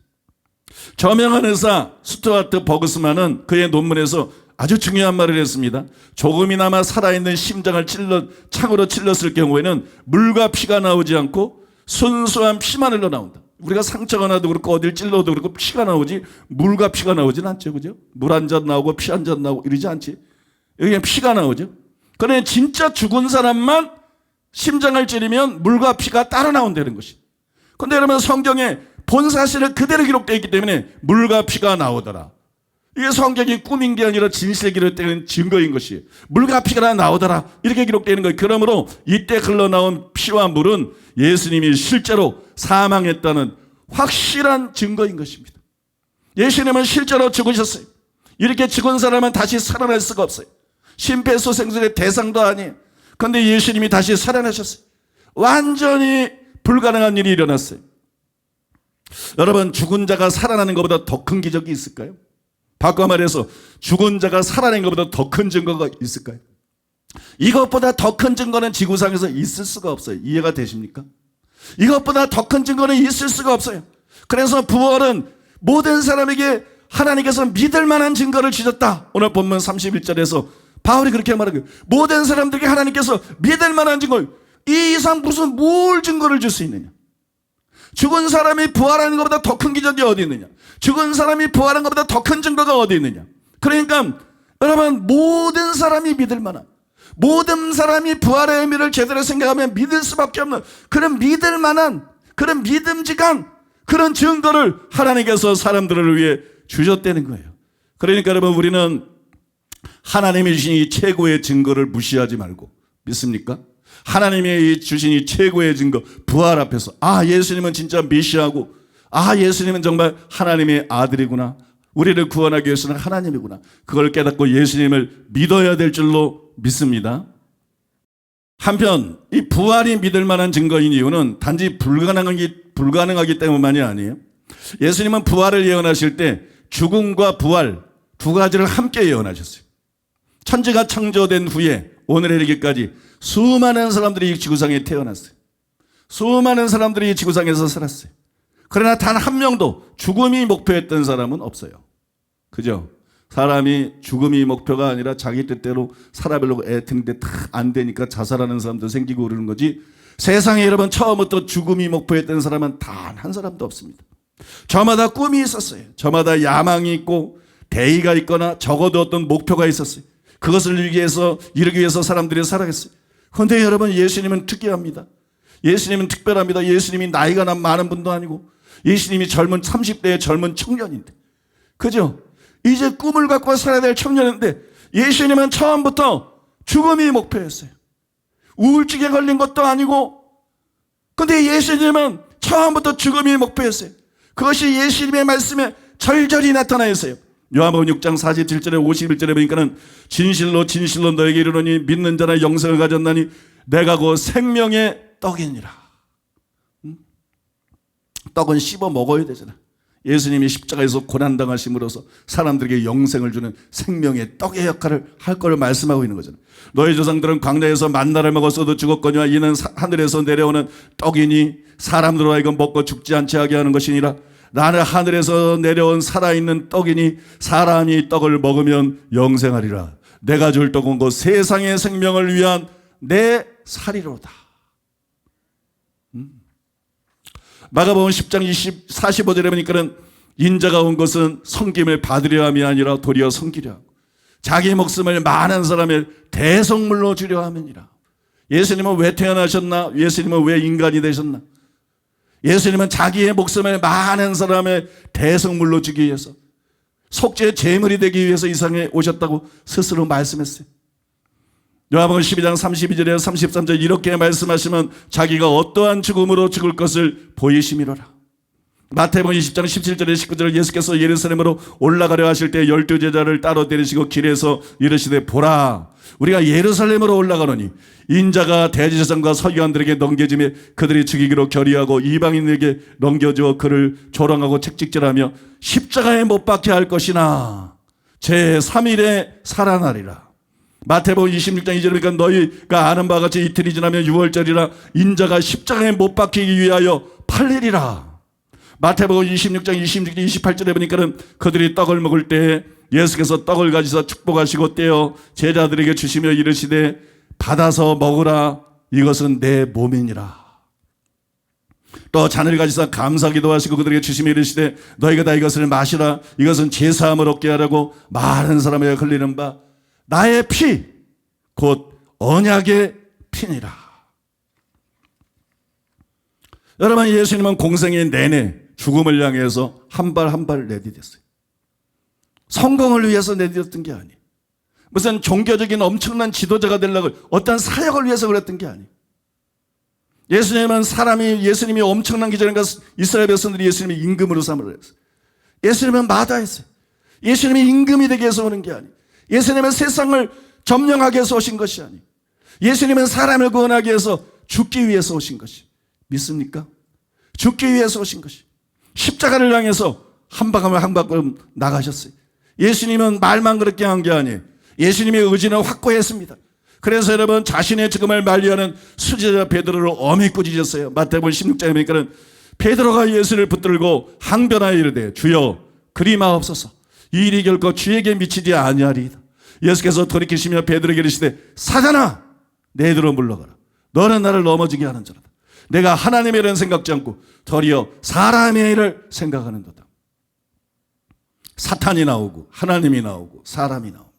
저명한 의사 스튜어트 버그스만은 그의 논문에서 아주 중요한 말을 했습니다. 조금이나마 살아있는 심장을 창으로 찔렀을 경우에는 물과 피가 나오지 않고 순수한 피만 흘러나온다. 우리가 상처가 나도 그렇고 어딜 찔러도 그렇고 피가 나오지 물과 피가 나오지는 않죠. 그죠? 물 한 잔 나오고 피 한 잔 나오고 이러지 않지. 여기 피가 나오죠. 그런데 진짜 죽은 사람만 심장을 찌르면 물과 피가 따로 나온다는 것이. 그런데 여러분 성경에 본 사실을 그대로 기록되어 있기 때문에 물과 피가 나오더라. 이게 성경이 꾸민 게 아니라 진실에 기록되는 증거인 것이에요. 물과 피가 나오더라 이렇게 기록되는 거예요. 그러므로 이때 흘러나온 피와 물은 예수님이 실제로 사망했다는 확실한 증거인 것입니다. 예수님은 실제로 죽으셨어요. 이렇게 죽은 사람은 다시 살아날 수가 없어요. 심폐소생술의 대상도 아니에요. 그런데 예수님이 다시 살아나셨어요. 완전히 불가능한 일이 일어났어요. 여러분 죽은 자가 살아나는 것보다 더 큰 기적이 있을까요? 바꿔 말해서 죽은 자가 살아낸 것보다 더 큰 증거가 있을까요? 이것보다 더 큰 증거는 지구상에서 있을 수가 없어요. 이해가 되십니까? 이것보다 더 큰 증거는 있을 수가 없어요. 그래서 부활은 모든 사람에게 하나님께서 믿을 만한 증거를 주셨다. 오늘 본문 31절에서 바울이 그렇게 말하고 모든 사람들에게 하나님께서 믿을 만한 증거, 이 이상 무슨 뭘 증거를 줄 수 있느냐? 죽은 사람이 부활하는 것보다 더 큰 기적이 어디 있느냐? 죽은 사람이 부활한 것보다 더 큰 증거가 어디 있느냐? 그러니까 여러분 모든 사람이 믿을 만한, 모든 사람이 부활의 의미를 제대로 생각하면 믿을 수밖에 없는 그런 믿을 만한, 그런 믿음직한 그런 증거를 하나님께서 사람들을 위해 주셨다는 거예요. 그러니까 여러분 우리는 하나님이 주신 이 최고의 증거를 무시하지 말고, 믿습니까? 하나님이 주신 이 최고의 증거, 부활 앞에서 예수님은 진짜 메시아고, 예수님은 정말 하나님의 아들이구나, 우리를 구원하기 위해서는 하나님이구나, 그걸 깨닫고 예수님을 믿어야 될 줄로 믿습니다. 한편 이 부활이 믿을 만한 증거인 이유는 단지 불가능하기 때문만이 아니에요. 예수님은 부활을 예언하실 때 죽음과 부활 두 가지를 함께 예언하셨어요. 천지가 창조된 후에 오늘에 이르기까지 수많은 사람들이 이 지구상에 태어났어요. 수많은 사람들이 이 지구상에서 살았어요. 그러나 단 한 명도 죽음이 목표였던 사람은 없어요. 그죠? 사람이 죽음이 목표가 아니라 자기 뜻대로 살아보려고 애쓰는데 다 안 되니까 자살하는 사람도 생기고 그러는 거지, 세상에 여러분 처음부터 죽음이 목표였던 사람은 단 한 사람도 없습니다. 저마다 꿈이 있었어요. 저마다 야망이 있고 대의가 있거나 적어도 어떤 목표가 있었어요. 그것을 이루기 위해서 사람들이 살아갔어요. 그런데 여러분 예수님은 특이합니다. 예수님은 특별합니다. 예수님이 나이가 많은 분도 아니고 예수님이 젊은 30대의 젊은 청년인데, 그죠? 이제 꿈을 갖고 살아야 될 청년인데 예수님은 처음부터 죽음이 목표였어요. 우울증에 걸린 것도 아니고, 근데 예수님은 처음부터 죽음이 목표였어요. 그것이 예수님의 말씀에 절절히 나타나 있어요. 요한복음 6장 47절에 51절에 보니까는 진실로 진실로 너에게 이르노니 믿는 자는 영생을 가졌나니 내가 그 생명의 떡이니라. 떡은 씹어 먹어야 되잖아. 예수님이 십자가에서 고난당하심으로써 사람들에게 영생을 주는 생명의 떡의 역할을 할 것을 말씀하고 있는 거잖아. 너희 조상들은 광야에서 만나를 먹었어도 죽었거니와 이는 하늘에서 내려오는 떡이니 사람들로 하여금 먹고 죽지 않게 하게 하는 것이니라. 나는 하늘에서 내려온 살아있는 떡이니 사람이 떡을 먹으면 영생하리라. 내가 줄 떡은 그 세상의 생명을 위한 내 살이로다. 마가복음 10장 45절에 보니까는 인자가 온 것은 섬김을 받으려 함이 아니라 도리어 섬기려 하고 자기 목숨을 많은 사람의 대속물로 주려 함이니라. 예수님은 왜 태어나셨나? 예수님은 왜 인간이 되셨나? 예수님은 자기의 목숨을 많은 사람의 대속물로 주기 위해서, 속죄의 제물이 되기 위해서 이 세상에 오셨다고 스스로 말씀했어요. 요한복음 12장 32절에 33절 이렇게 말씀하시면 자기가 어떠한 죽음으로 죽을 것을 보이심이로라. 마태복음 20장 17절에 19절 예수께서 예루살렘으로 올라가려 하실 때 12제자를 따로 데리시고 길에서 이르시되 보라 우리가 예루살렘으로 올라가노니 인자가 대제사장과 서기관들에게 넘겨지며 그들이 죽이기로 결의하고 이방인에게 넘겨주어 그를 조롱하고 책찍질하며 십자가에 못 박게 할 것이나 제3일에 살아나리라. 마태복음 26장 2절에 보니까 너희가 아는 바와 같이 이틀이 지나면 유월절이라 인자가 십자가에 못 박히기 위하여 팔리리라. 마태복음 26장 28절에 보니까는 그들이 떡을 먹을 때 예수께서 떡을 가지사 축복하시고 떼어 제자들에게 주시며 이르시되 받아서 먹으라 이것은 내 몸이니라. 또 잔을 가지사 감사기도 하시고 그들에게 주시며 이르시되 너희가 다 이것을 마시라 이것은 제사함을 얻게 하라고 많은 사람에게 흘리는 바 나의 피 곧 언약의 피니라. 여러분 예수님은 공생의 내내 죽음을 향해서 한 발 한 발 내디뎠어요. 성공을 위해서 내디뎠던 게 아니에요. 무슨 종교적인 엄청난 지도자가 되려고 어떤 사역을 위해서 그랬던 게 아니에요. 예수님이 엄청난 기적인가 이스라엘 백성들이 예수님이 임금으로 삼으려 했어요. 예수님은 마다했어요. 예수님이 임금이 되기 위해서 오는 게 아니에요. 예수님은 세상을 점령하기 위해서 오신 것이 아니에요. 예수님은 사람을 구원하기 위해서 죽기 위해서 오신 것이 믿습니까? 죽기 위해서 오신 것이 십자가를 향해서 한 발걸음 나가셨어요. 예수님은 말만 그렇게 한 게 아니에요. 예수님의 의지는 확고했습니다. 그래서 여러분 자신의 죽음을 만리하는 수제자 베드로를 엄히 꾸짖었어요. 마태복음 16장에 보니까는 베드로가 예수를 붙들고 항변하여 이르되 주여 그리 마옵소서 이 일이 결코 주에게 미치지 아니하리이다. 예수께서 돌이키시며 베드로에게 이르시되 사단아 내게로 물러가라. 너는 나를 넘어지게 하는 자라다. 내가 하나님의 일은 생각지 않고 도리어 사람의 일을 생각하는도다. 사탄이 나오고 하나님이 나오고 사람이 나옵니다.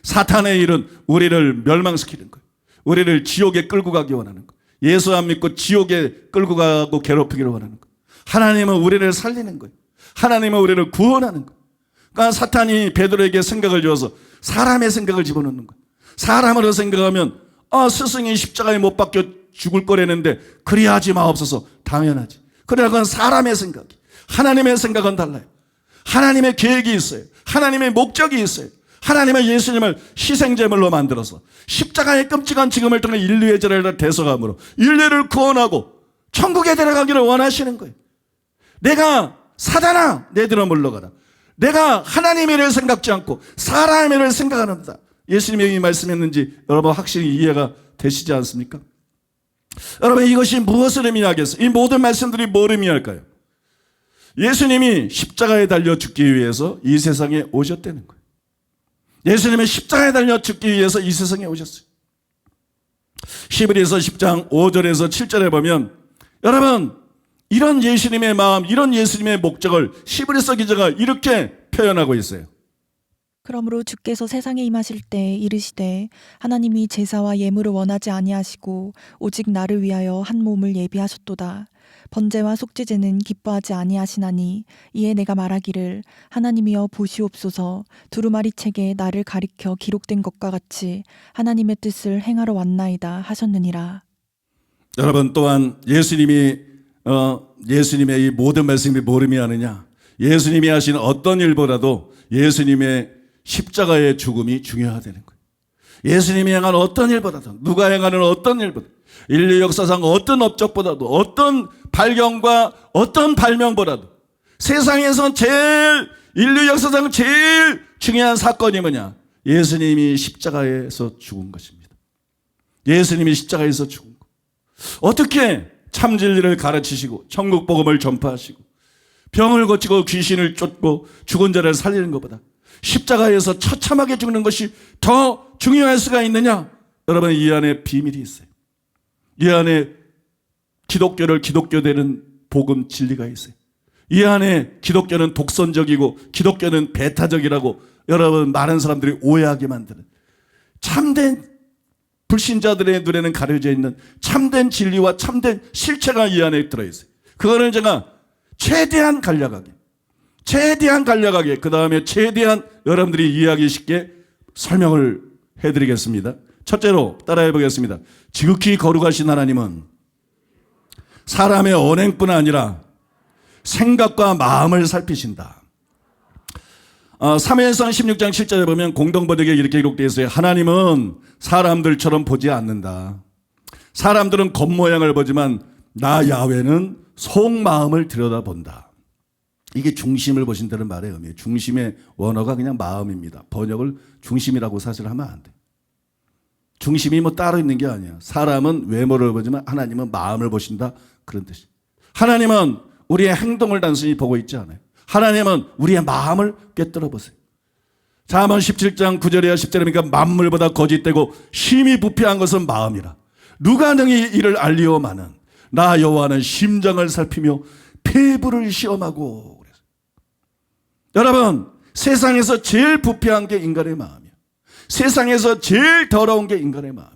사탄의 일은 우리를 멸망시키는 거예요. 우리를 지옥에 끌고 가기 원하는 거예요. 예수 안 믿고 지옥에 끌고 가고 괴롭히기를 원하는 거예요. 하나님은 우리를 살리는 거예요. 하나님은 우리를 구원하는 거예요. 그러니까 사탄이 베드로에게 생각을 주어서 사람의 생각을 집어넣는 거예요. 사람으로 생각하면 스승이 십자가에 못 박혀 죽을 거라는데 그리하지 마옵소서. 당연하지. 그러나 그건 사람의 생각이. 하나님의 생각은 달라요. 하나님의 계획이 있어요. 하나님의 목적이 있어요. 하나님은 예수님을 희생제물로 만들어서 십자가의 끔찍한 지금을 통해 인류의 죄를 대속함으로 인류를 구원하고 천국에 데려가기를 원하시는 거예요. 내가 사단아 내들어 물러가라. 내가 하나님의 일을 생각지 않고 사람의 일을 생각하는다. 예수님이 말씀했는지 여러분 확실히 이해가 되시지 않습니까? 여러분 이것이 무엇을 의미하겠어요? 이 모든 말씀들이 뭘 의미할까요? 예수님이 십자가에 달려 죽기 위해서 이 세상에 오셨다는 거예요. 예수님은 십자가에 달려 죽기 위해서 이 세상에 오셨어요. 히브리서 10장 5절에서 7절에 보면 여러분 이런 예수님의 마음, 이런 예수님의 목적을 히브리서 기자가 이렇게 표현하고 있어요. 그러므로 주께서 세상에 임하실 때 이르시되 하나님이 제사와 예물을 원하지 아니하시고 오직 나를 위하여 한 몸을 예비하셨도다. 번제와 속죄제는 기뻐하지 아니하시나니 이에 내가 말하기를 하나님이여 보시옵소서 두루마리 책에 나를 가리켜 기록된 것과 같이 하나님의 뜻을 행하러 왔나이다 하셨느니라. 여러분 또한 예수님의 이 모든 말씀이 뭘 의미하느냐? 예수님이 하신 어떤 일보다도 예수님의 십자가의 죽음이 중요하다는 거예요. 예수님이 행한 어떤 일보다도, 누가 행하는 어떤 일보다, 인류 역사상 어떤 업적보다도, 어떤 발견과 어떤 발명보다도 세상에서 인류 역사상 제일 중요한 사건이 뭐냐? 예수님이 십자가에서 죽은 것입니다. 예수님이 십자가에서 죽은 것. 어떻게 참 진리를 가르치시고 천국 복음을 전파하시고 병을 고치고 귀신을 쫓고 죽은 자를 살리는 것보다 십자가에서 처참하게 죽는 것이 더 중요할 수가 있느냐? 여러분, 이 안에 비밀이 있어요. 이 안에 기독교를 기독교되는 복음 진리가 있어요. 이 안에 기독교는 독선적이고 기독교는 배타적이라고 여러분 많은 사람들이 오해하게 만드는, 참된 불신자들의 눈에는 가려져 있는 참된 진리와 참된 실체가 이 안에 들어있어요. 그거를 제가 최대한 간략하게 그 다음에 최대한 여러분들이 이해하기 쉽게 설명을 해드리겠습니다. 첫째로 따라해 보겠습니다. 지극히 거룩하신 하나님은 사람의 언행뿐 아니라 생각과 마음을 살피신다. 사무엘상 16장 7절에 보면 공동번역에 이렇게 기록되어 있어요. 하나님은 사람들처럼 보지 않는다. 사람들은 겉모양을 보지만 나 야훼는 속마음을 들여다본다. 이게 중심을 보신다는 말의 의미예요. 중심의 원어가 그냥 마음입니다. 번역을 중심이라고 사실 하면 안 돼요. 중심이 뭐 따로 있는 게 아니야. 사람은 외모를 보지만 하나님은 마음을 보신다, 그런 뜻이에요. 하나님은 우리의 행동을 단순히 보고 있지 않아요. 하나님은 우리의 마음을 꿰뚫어 보세요. 잠언 17장 9절에야 10절이니까 만물보다 거짓되고 심히 부패한 것은 마음이라. 누가 능히 이를 알리오마는 나 여호와는 심장을 살피며 폐부를 시험하고. 그래서 여러분, 세상에서 제일 부패한 게 인간의 마음이야. 세상에서 제일 더러운 게 인간의 마음이야.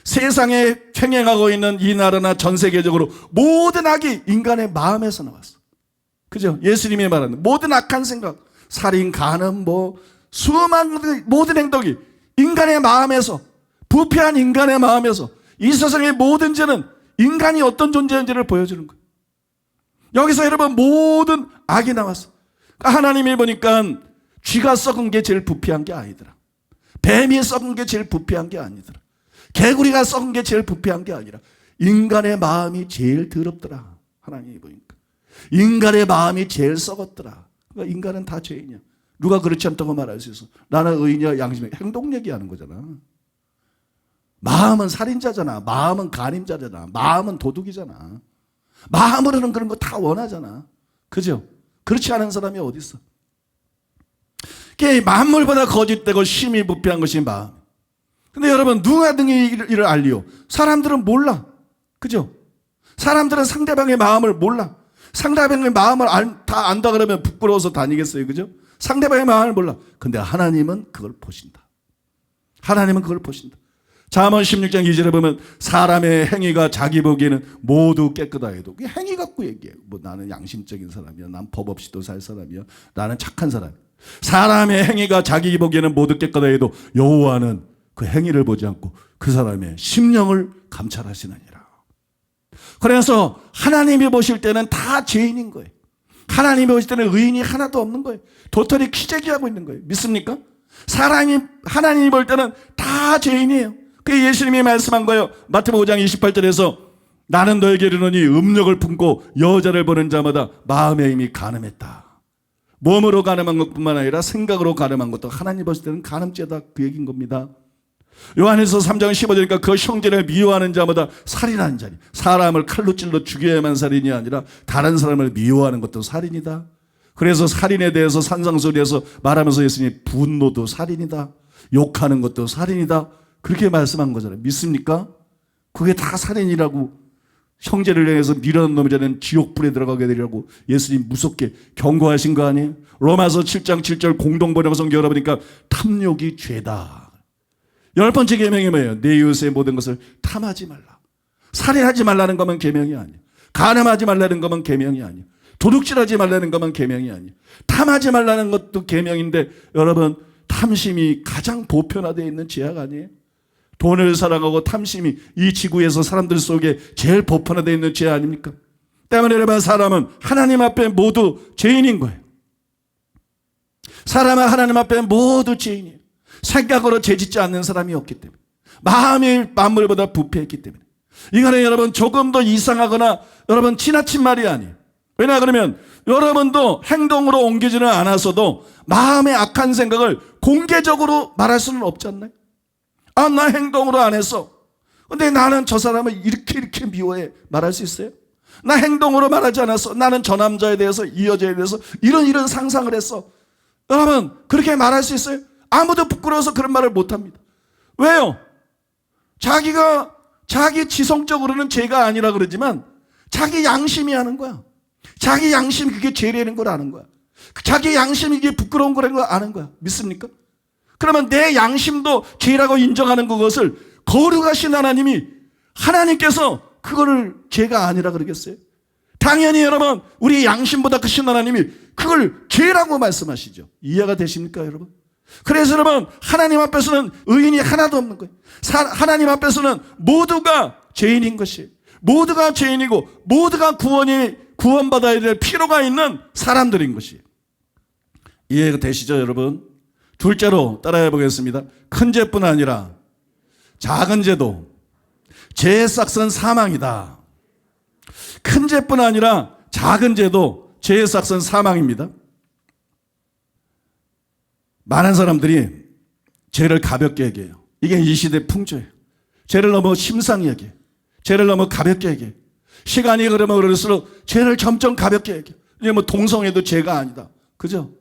세상에 횡행하고 있는 이 나라나 전 세계적으로 모든 악이 인간의 마음에서 나왔어. 그죠? 예수님이 말하는 모든 악한 생각, 살인, 간음, 수많은 모든 행동이 인간의 마음에서, 부패한 인간의 마음에서, 이 세상의 모든 죄는 인간이 어떤 존재인지를 보여주는 거예요. 여기서 여러분 모든 악이 나왔어. 하나님이 보니까 쥐가 썩은 게 제일 부패한 게 아니더라. 뱀이 썩은 게 제일 부패한 게 아니더라. 개구리가 썩은 게 제일 부패한 게 아니라 인간의 마음이 제일 더럽더라. 하나님이 보니까 인간의 마음이 제일 썩었더라. 그러니까 인간은 다 죄인이야. 누가 그렇지 않다고 말할 수 있어? 나는 의인이야, 양심이야. 행동 얘기하는 거잖아. 마음은 살인자잖아. 마음은 간임자잖아. 마음은 도둑이잖아. 마음으로는 그런 거 다 원하잖아. 그죠? 그렇지 않은 사람이 어디 있어? 만물보다 거짓되고 심히 부패한 것이 마음. 근데 여러분, 누가 등이 이를 알리오? 사람들은 몰라. 그죠? 사람들은 상대방의 마음을 몰라. 상대방의 마음을 다 안다 그러면 부끄러워서 다니겠어요. 그죠? 상대방의 마음을 몰라. 근데 하나님은 그걸 보신다. 하나님은 그걸 보신다. 잠언 16장 2절에 보면 사람의 행위가 자기 보기에는 모두 깨끗하 해도 행위 갖고 얘기해요. 나는 양심적인 사람이야. 난 법 없이도 살 사람이야. 나는 착한 사람이야. 사람의 행위가 자기 보기에는 모두 깨끗하 해도 여호와는 그 행위를 보지 않고 그 사람의 심령을 감찰하시느니라. 그래서 하나님이 보실 때는 다 죄인인 거예요. 하나님이 보실 때는 의인이 하나도 없는 거예요. 도토리 키재기하고 있는 거예요. 믿습니까? 하나님이 볼 때는 다 죄인이에요. 그게 예수님이 말씀한 거예요. 마태복음 5장 28절에서 나는 너에게 이르노니 음욕을 품고 여자를 보는 자마다 마음의 힘이 간음했다. 몸으로 간음한 것뿐만 아니라 생각으로 간음한 것도 하나님 보실 때는 간음죄다, 그 얘기인 겁니다. 요한일서 3장 15절이니까 그 형제를 미워하는 자마다 살인하는 자니 사람을 칼로 찔러 죽여야만 살인이 아니라 다른 사람을 미워하는 것도 살인이다. 그래서 살인에 대해서 산상수훈에서 말하면서 예수님이 분노도 살인이다, 욕하는 것도 살인이다, 그렇게 말씀한 거잖아요. 믿습니까? 그게 다 살인이라고, 형제를 향해서 밀어넣는 놈이라는 지옥불에 들어가게 되리라고 예수님 무섭게 경고하신 거 아니에요? 로마서 7장 7절 공동번역 성경 열어보니까 탐욕이 죄다. 10번째 계명이 뭐예요? 내 이웃의 모든 것을 탐하지 말라. 살인하지 말라는 거면 계명이 아니에요. 간음하지 말라는 거면 계명이 아니에요. 도둑질하지 말라는 거면 계명이 아니에요. 탐하지 말라는 것도 계명인데 여러분, 탐심이 가장 보편화되어 있는 죄악 아니에요? 돈을 사랑하고 탐심이 이 지구에서 사람들 속에 제일 보편화되어 있는 죄 아닙니까? 때문에 여러분, 사람은 하나님 앞에 모두 죄인인 거예요. 사람은 하나님 앞에 모두 죄인이에요. 생각으로 죄짓지 않는 사람이 없기 때문에, 마음이 만물보다 부패했기 때문에. 이거는 여러분 조금 더 이상하거나 여러분 지나친 말이 아니에요. 왜냐 그러면 여러분도 행동으로 옮기지는 않아서도 마음의 악한 생각을 공개적으로 말할 수는 없지 않나요? 아, 나 행동으로 안 했어. 근데 나는 저 사람을 이렇게 미워해. 말할 수 있어요? 나 행동으로 말하지 않았어. 나는 저 남자에 대해서, 이 여자에 대해서 이런 상상을 했어. 여러분, 그렇게 말할 수 있어요? 아무도 부끄러워서 그런 말을 못 합니다. 왜요? 자기 지성적으로는 죄가 아니라 그러지만 자기 양심이 하는 거야. 자기 양심이 그게 죄라는 걸 아는 거야. 자기 양심이 이게 부끄러운 거라는 걸 아는 거야. 믿습니까? 그러면 내 양심도 죄라고 인정하는 그것을 거룩하신 하나님께서 그거를 죄가 아니라 그러겠어요? 당연히 여러분, 우리 양심보다 크신 하나님이 그걸 죄라고 말씀하시죠. 이해가 되십니까, 여러분? 그래서 여러분, 하나님 앞에서는 의인이 하나도 없는 거예요. 하나님 앞에서는 모두가 죄인인 것이에요. 모두가 죄인이고 모두가 구원받아야 될 필요가 있는 사람들인 것이에요. 이해가 되시죠, 여러분? 둘째로 따라해 보겠습니다. 큰 죄뿐 아니라 작은 죄도 죄의 싹은 사망이다. 큰 죄뿐 아니라 작은 죄도 죄의 싹은 사망입니다. 많은 사람들이 죄를 가볍게 얘기해요. 이게 이 시대 풍조예요. 죄를 너무 심상히 얘기해요. 죄를 너무 가볍게 얘기해요. 시간이 흐르면 그럴수록 죄를 점점 가볍게 얘기해요. 이제 뭐 동성애도 죄가 아니다. 그죠?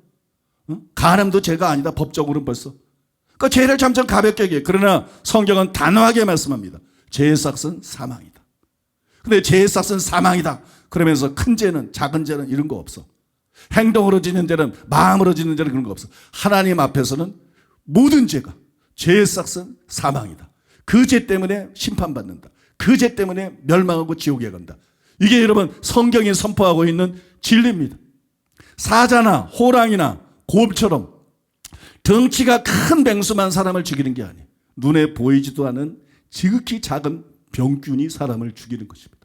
간음도 죄가 아니다. 법적으로는 벌써. 그러니까 죄를 점점 가볍게 얘기해요. 그러나 성경은 단호하게 말씀합니다. 죄의 싹은 사망이다. 근데 죄의 싹은 사망이다. 그러면서 큰 죄는, 작은 죄는 이런 거 없어. 행동으로 짓는 죄는, 마음으로 짓는 죄는 그런 거 없어. 하나님 앞에서는 모든 죄가, 죄의 싹은 사망이다. 그 죄 때문에 심판받는다. 그 죄 때문에 멸망하고 지옥에 간다. 이게 여러분 성경이 선포하고 있는 진리입니다. 사자나 호랑이나 곰처럼 덩치가 큰 맹수만 사람을 죽이는 게 아니에요. 눈에 보이지도 않은 지극히 작은 병균이 사람을 죽이는 것입니다.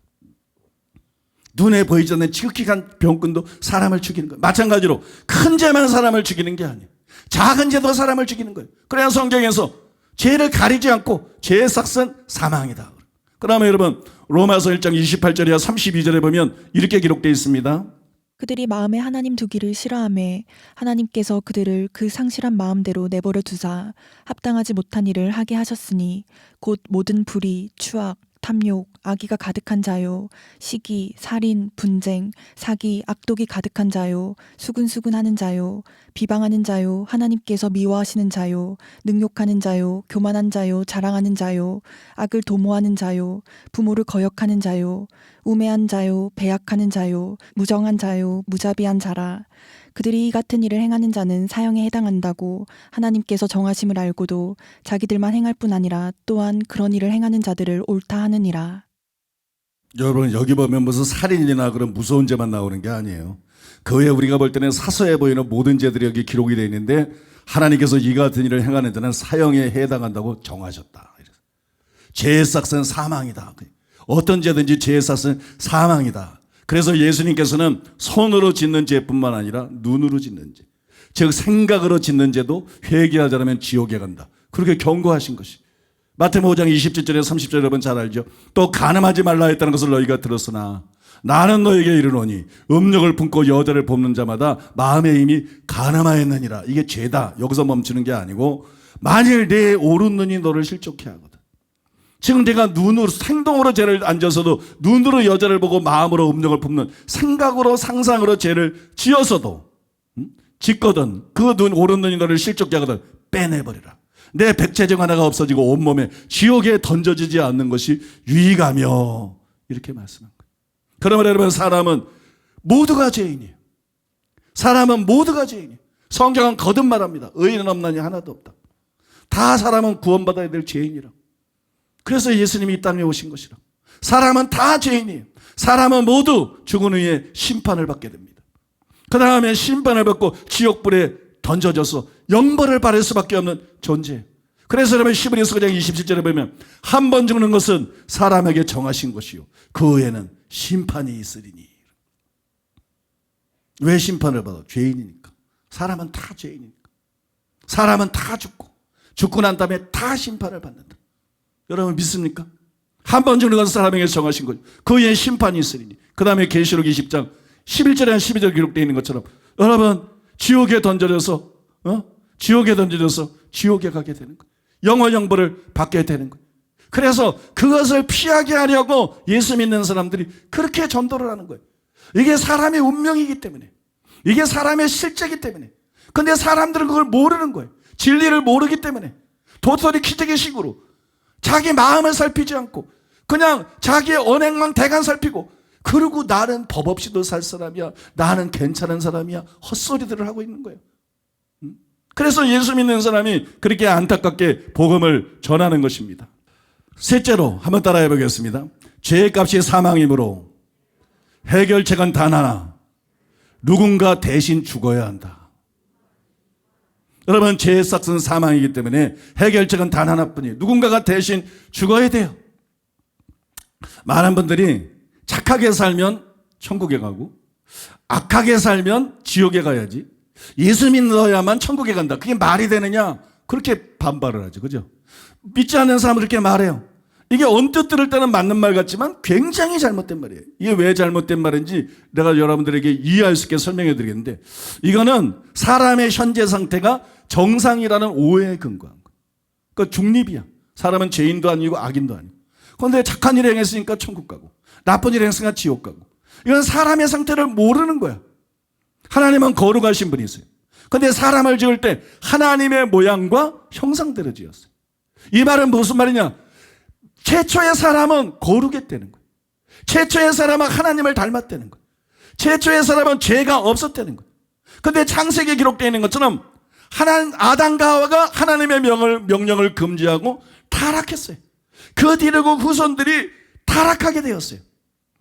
눈에 보이지 않는 지극히 큰 병균도 사람을 죽이는 거예요. 마찬가지로 큰 죄만 사람을 죽이는 게 아니에요. 작은 죄도 사람을 죽이는 거예요. 그래야 성경에서 죄를 가리지 않고 죄의 삭은 사망이다. 그러면 여러분 로마서 1장 28절이나 32절에 보면 이렇게 기록되어 있습니다. 그들이 마음에 하나님 두기를 싫어하매 하나님께서 그들을 그 상실한 마음대로 내버려 두사 합당하지 못한 일을 하게 하셨으니 곧 모든 불의, 추악, 탐욕, 악의가 가득한 자요, 시기, 살인, 분쟁, 사기, 악독이 가득한 자요, 수근수근하는 자요, 비방하는 자요, 하나님께서 미워하시는 자요, 능욕하는 자요, 교만한 자요, 자랑하는 자요, 악을 도모하는 자요, 부모를 거역하는 자요, 우매한 자요, 배약하는 자요, 무정한 자요, 무자비한 자라. 그들이 이 같은 일을 행하는 자는 사형에 해당한다고 하나님께서 정하심을 알고도 자기들만 행할 뿐 아니라 또한 그런 일을 행하는 자들을 옳다 하느니라. 여러분 여기 보면 무슨 살인이나 그런 무서운 죄만 나오는 게 아니에요. 그 외에 우리가 볼 때는 사소해 보이는 모든 죄들이 여기 기록이 되어 있는데 하나님께서 이 같은 일을 행하는 자는 사형에 해당한다고 정하셨다. 죄의 삭은 사망이다. 어떤 죄든지 죄의 삭은 사망이다. 그래서 예수님께서는 손으로 짓는 죄뿐만 아니라 눈으로 짓는 죄, 즉 생각으로 짓는 죄도 회개하지 않으면 지옥에 간다. 그렇게 경고하신 것이. 마태복음 5장 27절에 30절 여러분 잘 알죠. 또 간음하지 말라 했다는 것을 너희가 들었으나 나는 너에게 이르노니 음욕을 품고 여자를 뽑는 자마다 마음에 이미 간음하였느니라. 이게 죄다. 여기서 멈추는 게 아니고 만일 내 오른 눈이 너를 실족해 하거든. 지금 내가 눈으로 행동으로 죄를 안 져서도 눈으로 여자를 보고 마음으로 음욕을 품는 생각으로 상상으로 죄를 지어서도 짓거든 그 눈 오른 눈이 너를 실족해 하거든 빼내버리라. 내 백체중 하나가 없어지고 온몸에 지옥에 던져지지 않는 것이 유익하며 이렇게 말씀한 거예요. 그러면 여러분 사람은 모두가 죄인이에요. 사람은 모두가 죄인이에요. 성경은 거듭말합니다. 의인은 없나니 하나도 없다. 다 사람은 구원받아야 될 죄인이라. 그래서 예수님이 이 땅에 오신 것이라. 사람은 다 죄인이에요. 사람은 모두 죽은 후에 심판을 받게 됩니다. 그 다음에 심판을 받고 지옥불에 던져져서 영벌을 받을 수밖에 없는 존재. 그래서 여러분 히브리서 9장 27절에 보면 한 번 죽는 것은 사람에게 정하신 것이요 그 후에는 심판이 있으리니. 왜 심판을 받아? 죄인이니까. 사람은 다 죄인이니까. 사람은 다 죽고 난 다음에 다 심판을 받는다. 여러분 믿습니까? 한 번 죽는 것은 사람에게 정하신 거죠. 그 위에 심판이 있으리니. 그 다음에 계시록 20장 11절에 한 12절 기록되어 있는 것처럼 여러분 지옥에 던져져서 지옥에 가게 되는 거예요. 영원 형벌을 받게 되는 거예요. 그래서 그것을 피하게 하려고 예수 믿는 사람들이 그렇게 전도를 하는 거예요. 이게 사람의 운명이기 때문에, 이게 사람의 실제이기 때문에. 근데 사람들은 그걸 모르는 거예요. 진리를 모르기 때문에 도토리 키재기식으로 자기 마음을 살피지 않고 그냥 자기의 언행만 대강 살피고, 그리고 나는 법 없이도 살 사람이야, 나는 괜찮은 사람이야, 헛소리들을 하고 있는 거예요. 그래서 예수 믿는 사람이 그렇게 안타깝게 복음을 전하는 것입니다. 셋째로 한번 따라해 보겠습니다. 죄의 값이 사망이므로 해결책은 단 하나, 누군가 대신 죽어야 한다. 여러분 죄의 삭은 사망이기 때문에 해결책은 단 하나뿐이에요. 누군가가 대신 죽어야 돼요. 많은 분들이 착하게 살면 천국에 가고 악하게 살면 지옥에 가야지, 예수 믿어야만 천국에 간다, 그게 말이 되느냐, 그렇게 반발을 하죠. 그죠? 믿지 않는 사람은 그렇게 말해요. 이게 언뜻 들을 때는 맞는 말 같지만 굉장히 잘못된 말이에요. 이게 왜 잘못된 말인지 내가 여러분들에게 이해할 수 있게 설명해 드리겠는데, 이거는 사람의 현재 상태가 정상이라는 오해에 근거한 거예요. 그러니까 중립이야. 사람은 죄인도 아니고 악인도 아니고. 그런데 착한 일 행했으니까 천국 가고 나쁜 일 행했으니까 지옥 가고. 이건 사람의 상태를 모르는 거야. 하나님은 거룩하신 분이세요. 그런데 사람을 지을 때 하나님의 모양과 형상대로 지었어요. 이 말은 무슨 말이냐? 최초의 사람은 거룩했다는 거예요. 최초의 사람은 하나님을 닮았다는 거예요. 최초의 사람은 죄가 없었다는 거예요. 그런데 창세기에 기록되어 있는 것처럼 아담과 하와가 하나님의 명령을 금지하고 타락했어요. 그 뒤로 그 후손들이 타락하게 되었어요.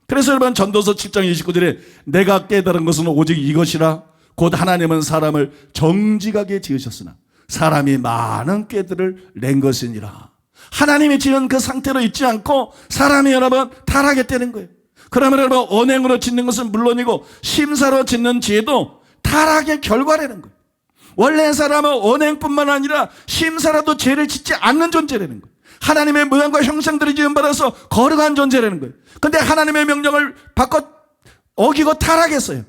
그래서 여러분 전도서 7장 29절에 내가 깨달은 것은 오직 이것이라, 곧 하나님은 사람을 정직하게 지으셨으나 사람이 많은 꾀들을 낸 것이니라. 하나님이 지은 그 상태로 있지 않고 사람이 여러분 타락했다는 거예요. 그러면 여러분 언행으로 짓는 것은 물론이고 심사로 짓는 죄도 타락의 결과라는 거예요. 원래 사람은 언행뿐만 아니라 심사라도 죄를 짓지 않는 존재라는 거예요. 하나님의 모양과 형상들이 지음받아서 거룩한 존재라는 거예요. 그런데 하나님의 명령을 어기고 타락했어요.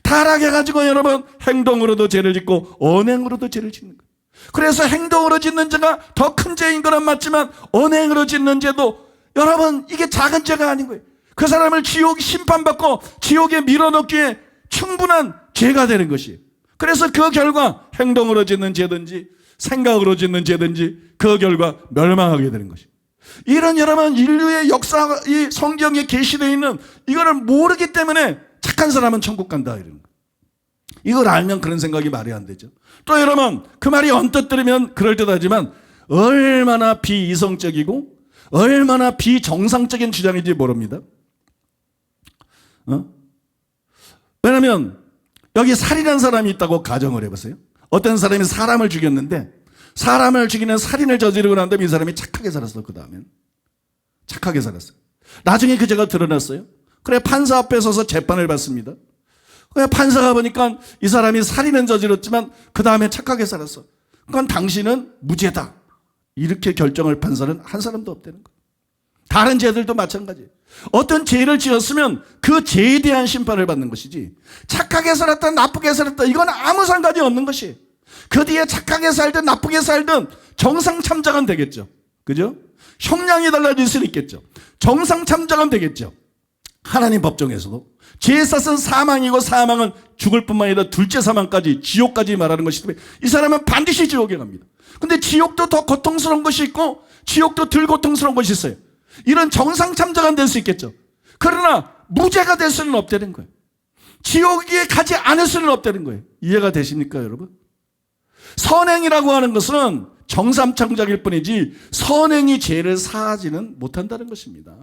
타락해가지고 여러분 행동으로도 죄를 짓고 언행으로도 죄를 짓는 거예요. 그래서 행동으로 짓는 죄가 더 큰 죄인 건 맞지만 언행으로 짓는 죄도 여러분 이게 작은 죄가 아닌 거예요. 그 사람을 지옥 심판받고 지옥에 밀어넣기에 충분한 죄가 되는 것이에요. 그래서 그 결과 행동으로 짓는 죄든지 생각으로 짓는 죄든지 그 결과 멸망하게 되는 것이에요. 이런 여러분 인류의 역사, 이 성경에 계시되어 있는 이거를 모르기 때문에 착한 사람은 천국 간다 이러는 거예요. 이걸 알면 그런 생각이 말이 안 되죠. 또 여러분 그 말이 언뜻 들으면 그럴듯하지만 얼마나 비이성적이고 얼마나 비정상적인 주장인지 모릅니다. 왜냐하면 여기 살인한 사람이 있다고 가정을 해보세요. 어떤 사람이 사람을 죽였는데 사람을 죽이는 살인을 저지르고 난 다음에 이 사람이 착하게 살았어. 그 다음엔 착하게 살았어요. 나중에 그 죄가 드러났어요. 그래 판사 앞에 서서 재판을 받습니다. 그래 판사가 보니까 이 사람이 살인은 저질렀지만 그 다음에 착하게 살았어. 그러니까 당신은 무죄다. 이렇게 결정을 판사는 한 사람도 없다는 거예요. 다른 죄들도 마찬가지예요. 어떤 죄를 지었으면 그 죄에 대한 심판을 받는 것이지 착하게 살았다 나쁘게 살았다 이건 아무 상관이 없는 것이에요. 그 뒤에 착하게 살든 나쁘게 살든 정상 참작은 되겠죠. 그죠? 형량이 달라질 수는 있겠죠. 정상 참작은 되겠죠. 하나님 법정에서도 죄의 삭은 사망이고 사망은 죽을 뿐만 아니라 둘째 사망까지 지옥까지 말하는 것이기 때문에 이 사람은 반드시 지옥에 갑니다. 근데 지옥도 더 고통스러운 것이 있고 지옥도 덜 고통스러운 것이 있어요. 이런 정상 참작은 될 수 있겠죠. 그러나 무죄가 될 수는 없다는 거예요. 지옥에 가지 않을 수는 없다는 거예요. 이해가 되십니까 여러분? 선행이라고 하는 것은 정상 참작일 뿐이지 선행이 죄를 사하지는 못한다는 것입니다.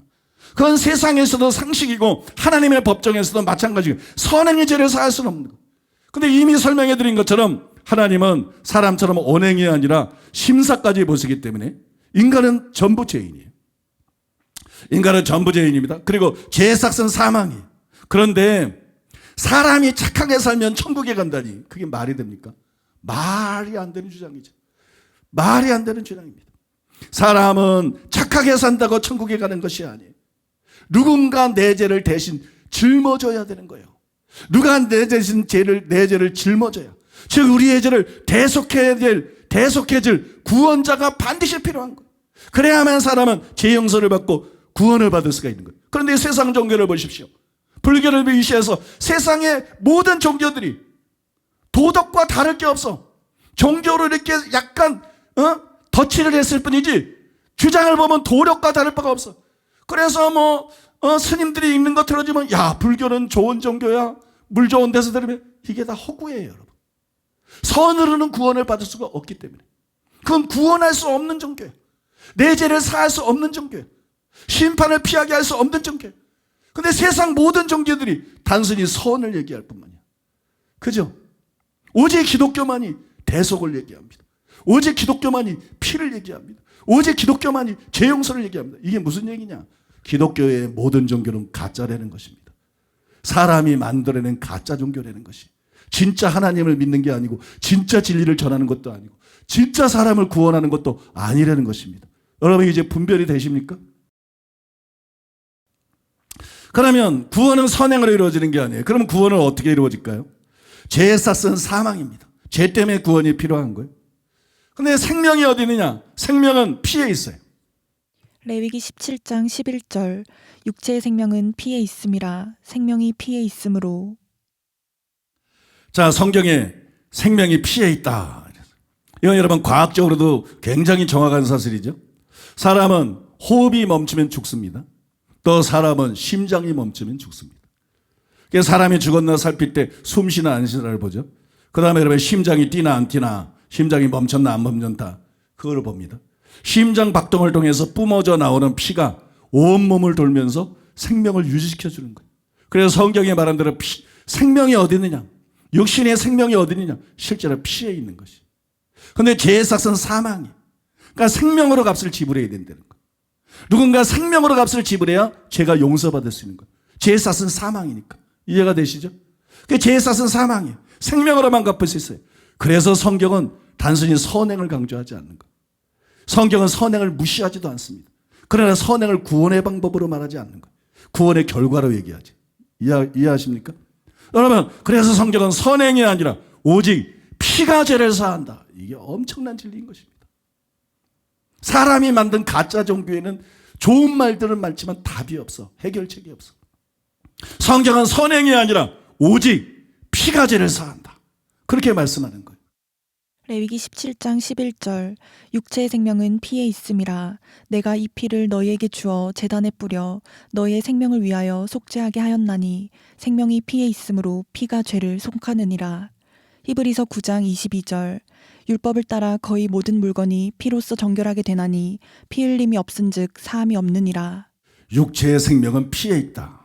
그건 세상에서도 상식이고 하나님의 법정에서도 마찬가지고 선행이 죄를 사할 수는 없는 거예요. 근데 이미 설명해 드린 것처럼 하나님은 사람처럼 언행이 아니라 심사까지 보시기 때문에 인간은 전부 죄인이에요. 인간은 전부 죄인입니다. 그리고 죄의 삭은 사망이에요. 그런데 사람이 착하게 살면 천국에 간다니 그게 말이 됩니까? 말이 안 되는 주장이죠. 말이 안 되는 주장입니다. 사람은 착하게 산다고 천국에 가는 것이 아니에요. 누군가 내 죄를 대신 짊어져야 되는 거예요. 누가 내 대신 내 죄를 짊어져야, 즉 우리의 죄를 대속해줄 구원자가 반드시 필요한 거예요. 그래야만 사람은 죄 용서를 받고 구원을 받을 수가 있는 거예요. 그런데 세상 종교를 보십시오. 불교를 비롯해서 세상의 모든 종교들이 도덕과 다를 게 없어. 종교를 이렇게 약간 덧칠을 했을 뿐이지 주장을 보면 도덕과 다를 바가 없어. 그래서 스님들이 읽는 거 들어주면 야 불교는 좋은 종교야, 물 좋은 데서 들으면 이게 다 허구예요. 여러분, 선으로는 구원을 받을 수가 없기 때문에 그건 구원할 수 없는 종교예요. 내 죄를 사할 수 없는 종교예요. 심판을 피하게 할 수 없는 종교예요. 근데 세상 모든 종교들이 단순히 선을 얘기할 뿐만이야. 그죠? 오직 기독교만이 대속을 얘기합니다. 오직 기독교만이 피를 얘기합니다. 오직 기독교만이 죄 용서를 얘기합니다. 이게 무슨 얘기냐? 기독교의 모든 종교는 가짜라는 것입니다. 사람이 만들어낸 가짜 종교라는 것이, 진짜 하나님을 믿는 게 아니고 진짜 진리를 전하는 것도 아니고 진짜 사람을 구원하는 것도 아니라는 것입니다. 여러분 이제 분별이 되십니까? 그러면 구원은 선행으로 이루어지는 게 아니에요. 그러면 구원은 어떻게 이루어질까요? 죄에 쌌은 사망입니다. 죄 때문에 구원이 필요한 거예요. 근데 생명이 어디 있느냐? 생명은 피에 있어요. 레위기 17장 11절 육체의 생명은 피에 있음이라 생명이 피에 있으므로. 자, 성경에 생명이 피에 있다. 이건 여러분 과학적으로도 굉장히 정확한 사실이죠. 사람은 호흡이 멈추면 죽습니다. 또 사람은 심장이 멈추면 죽습니다. 그래서 사람이 죽었나 살필 때 숨쉬나 안 쉬나를 보죠. 그 다음에 여러분 심장이 뛰나 안 뛰나, 심장이 멈췄나 안 멈췄나 그걸 봅니다. 심장 박동을 통해서 뿜어져 나오는 피가 온몸을 돌면서 생명을 유지시켜 주는 거예요. 그래서 성경에 말한 대로 생명이 어디 있느냐? 육신의 생명이 어디 있느냐? 실제로 피에 있는 것이. 그런데 죄의 삭은 사망이에요. 그러니까 생명으로 값을 지불해야 된다는 거예요. 누군가 생명으로 값을 지불해야 죄가 용서받을 수 있는 거예요. 죄의 삭은 사망이니까. 이해가 되시죠? 죄의 삭은 사망이에요. 생명으로만 갚을 수 있어요. 그래서 성경은 단순히 선행을 강조하지 않는 거예요. 성경은 선행을 무시하지도 않습니다. 그러나 선행을 구원의 방법으로 말하지 않는 거예요. 구원의 결과로 얘기하지. 이해하십니까? 여러분, 그래서 성경은 선행이 아니라 오직 피가 죄를 사한다. 이게 엄청난 진리인 것입니다. 사람이 만든 가짜 종교에는 좋은 말들은 많지만 답이 없어. 해결책이 없어. 성경은 선행이 아니라 오직 피가 죄를 사한다. 그렇게 말씀하는 거예요. 레위기 17장 11절 육체의 생명은 피에 있음이라 내가 이 피를 너희에게 주어 제단에 뿌려 너희의 생명을 위하여 속죄하게 하였나니 생명이 피에 있으므로 피가 죄를 속하느니라. 히브리서 9장 22절 율법을 따라 거의 모든 물건이 피로써 정결하게 되나니 피 흘림이 없은즉 사함이 없느니라. 육체의 생명은 피에 있다.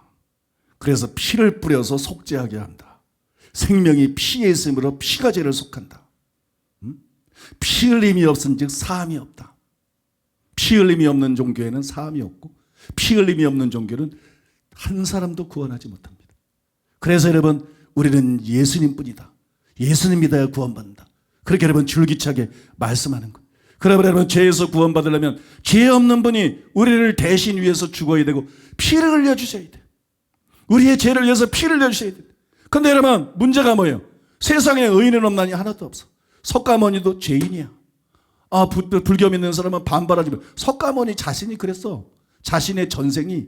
그래서 피를 뿌려서 속죄하게 한다. 생명이 피에 있으므로 피가 죄를 속한다. 피 흘림이 없은즉 사함이 없다. 피 흘림이 없는 종교에는 사함이 없고 피 흘림이 없는 종교는 한 사람도 구원하지 못합니다. 그래서 여러분 우리는 예수님뿐이다. 예수님 믿어야 구원받는다. 그렇게 여러분 줄기차게 말씀하는 거예요. 그러면 여러분 죄에서 구원받으려면 죄 없는 분이 우리를 대신 위해서 죽어야 되고 피를 흘려주셔야 돼요. 우리의 죄를 위해서 피를 흘려주셔야 돼요. 그런데 여러분 문제가 뭐예요? 세상에 의인은 없나니 하나도 없어. 석가모니도 죄인이야. 불교 믿는 사람은 반발하지만 석가모니 자신이 그랬어. 자신의 전생이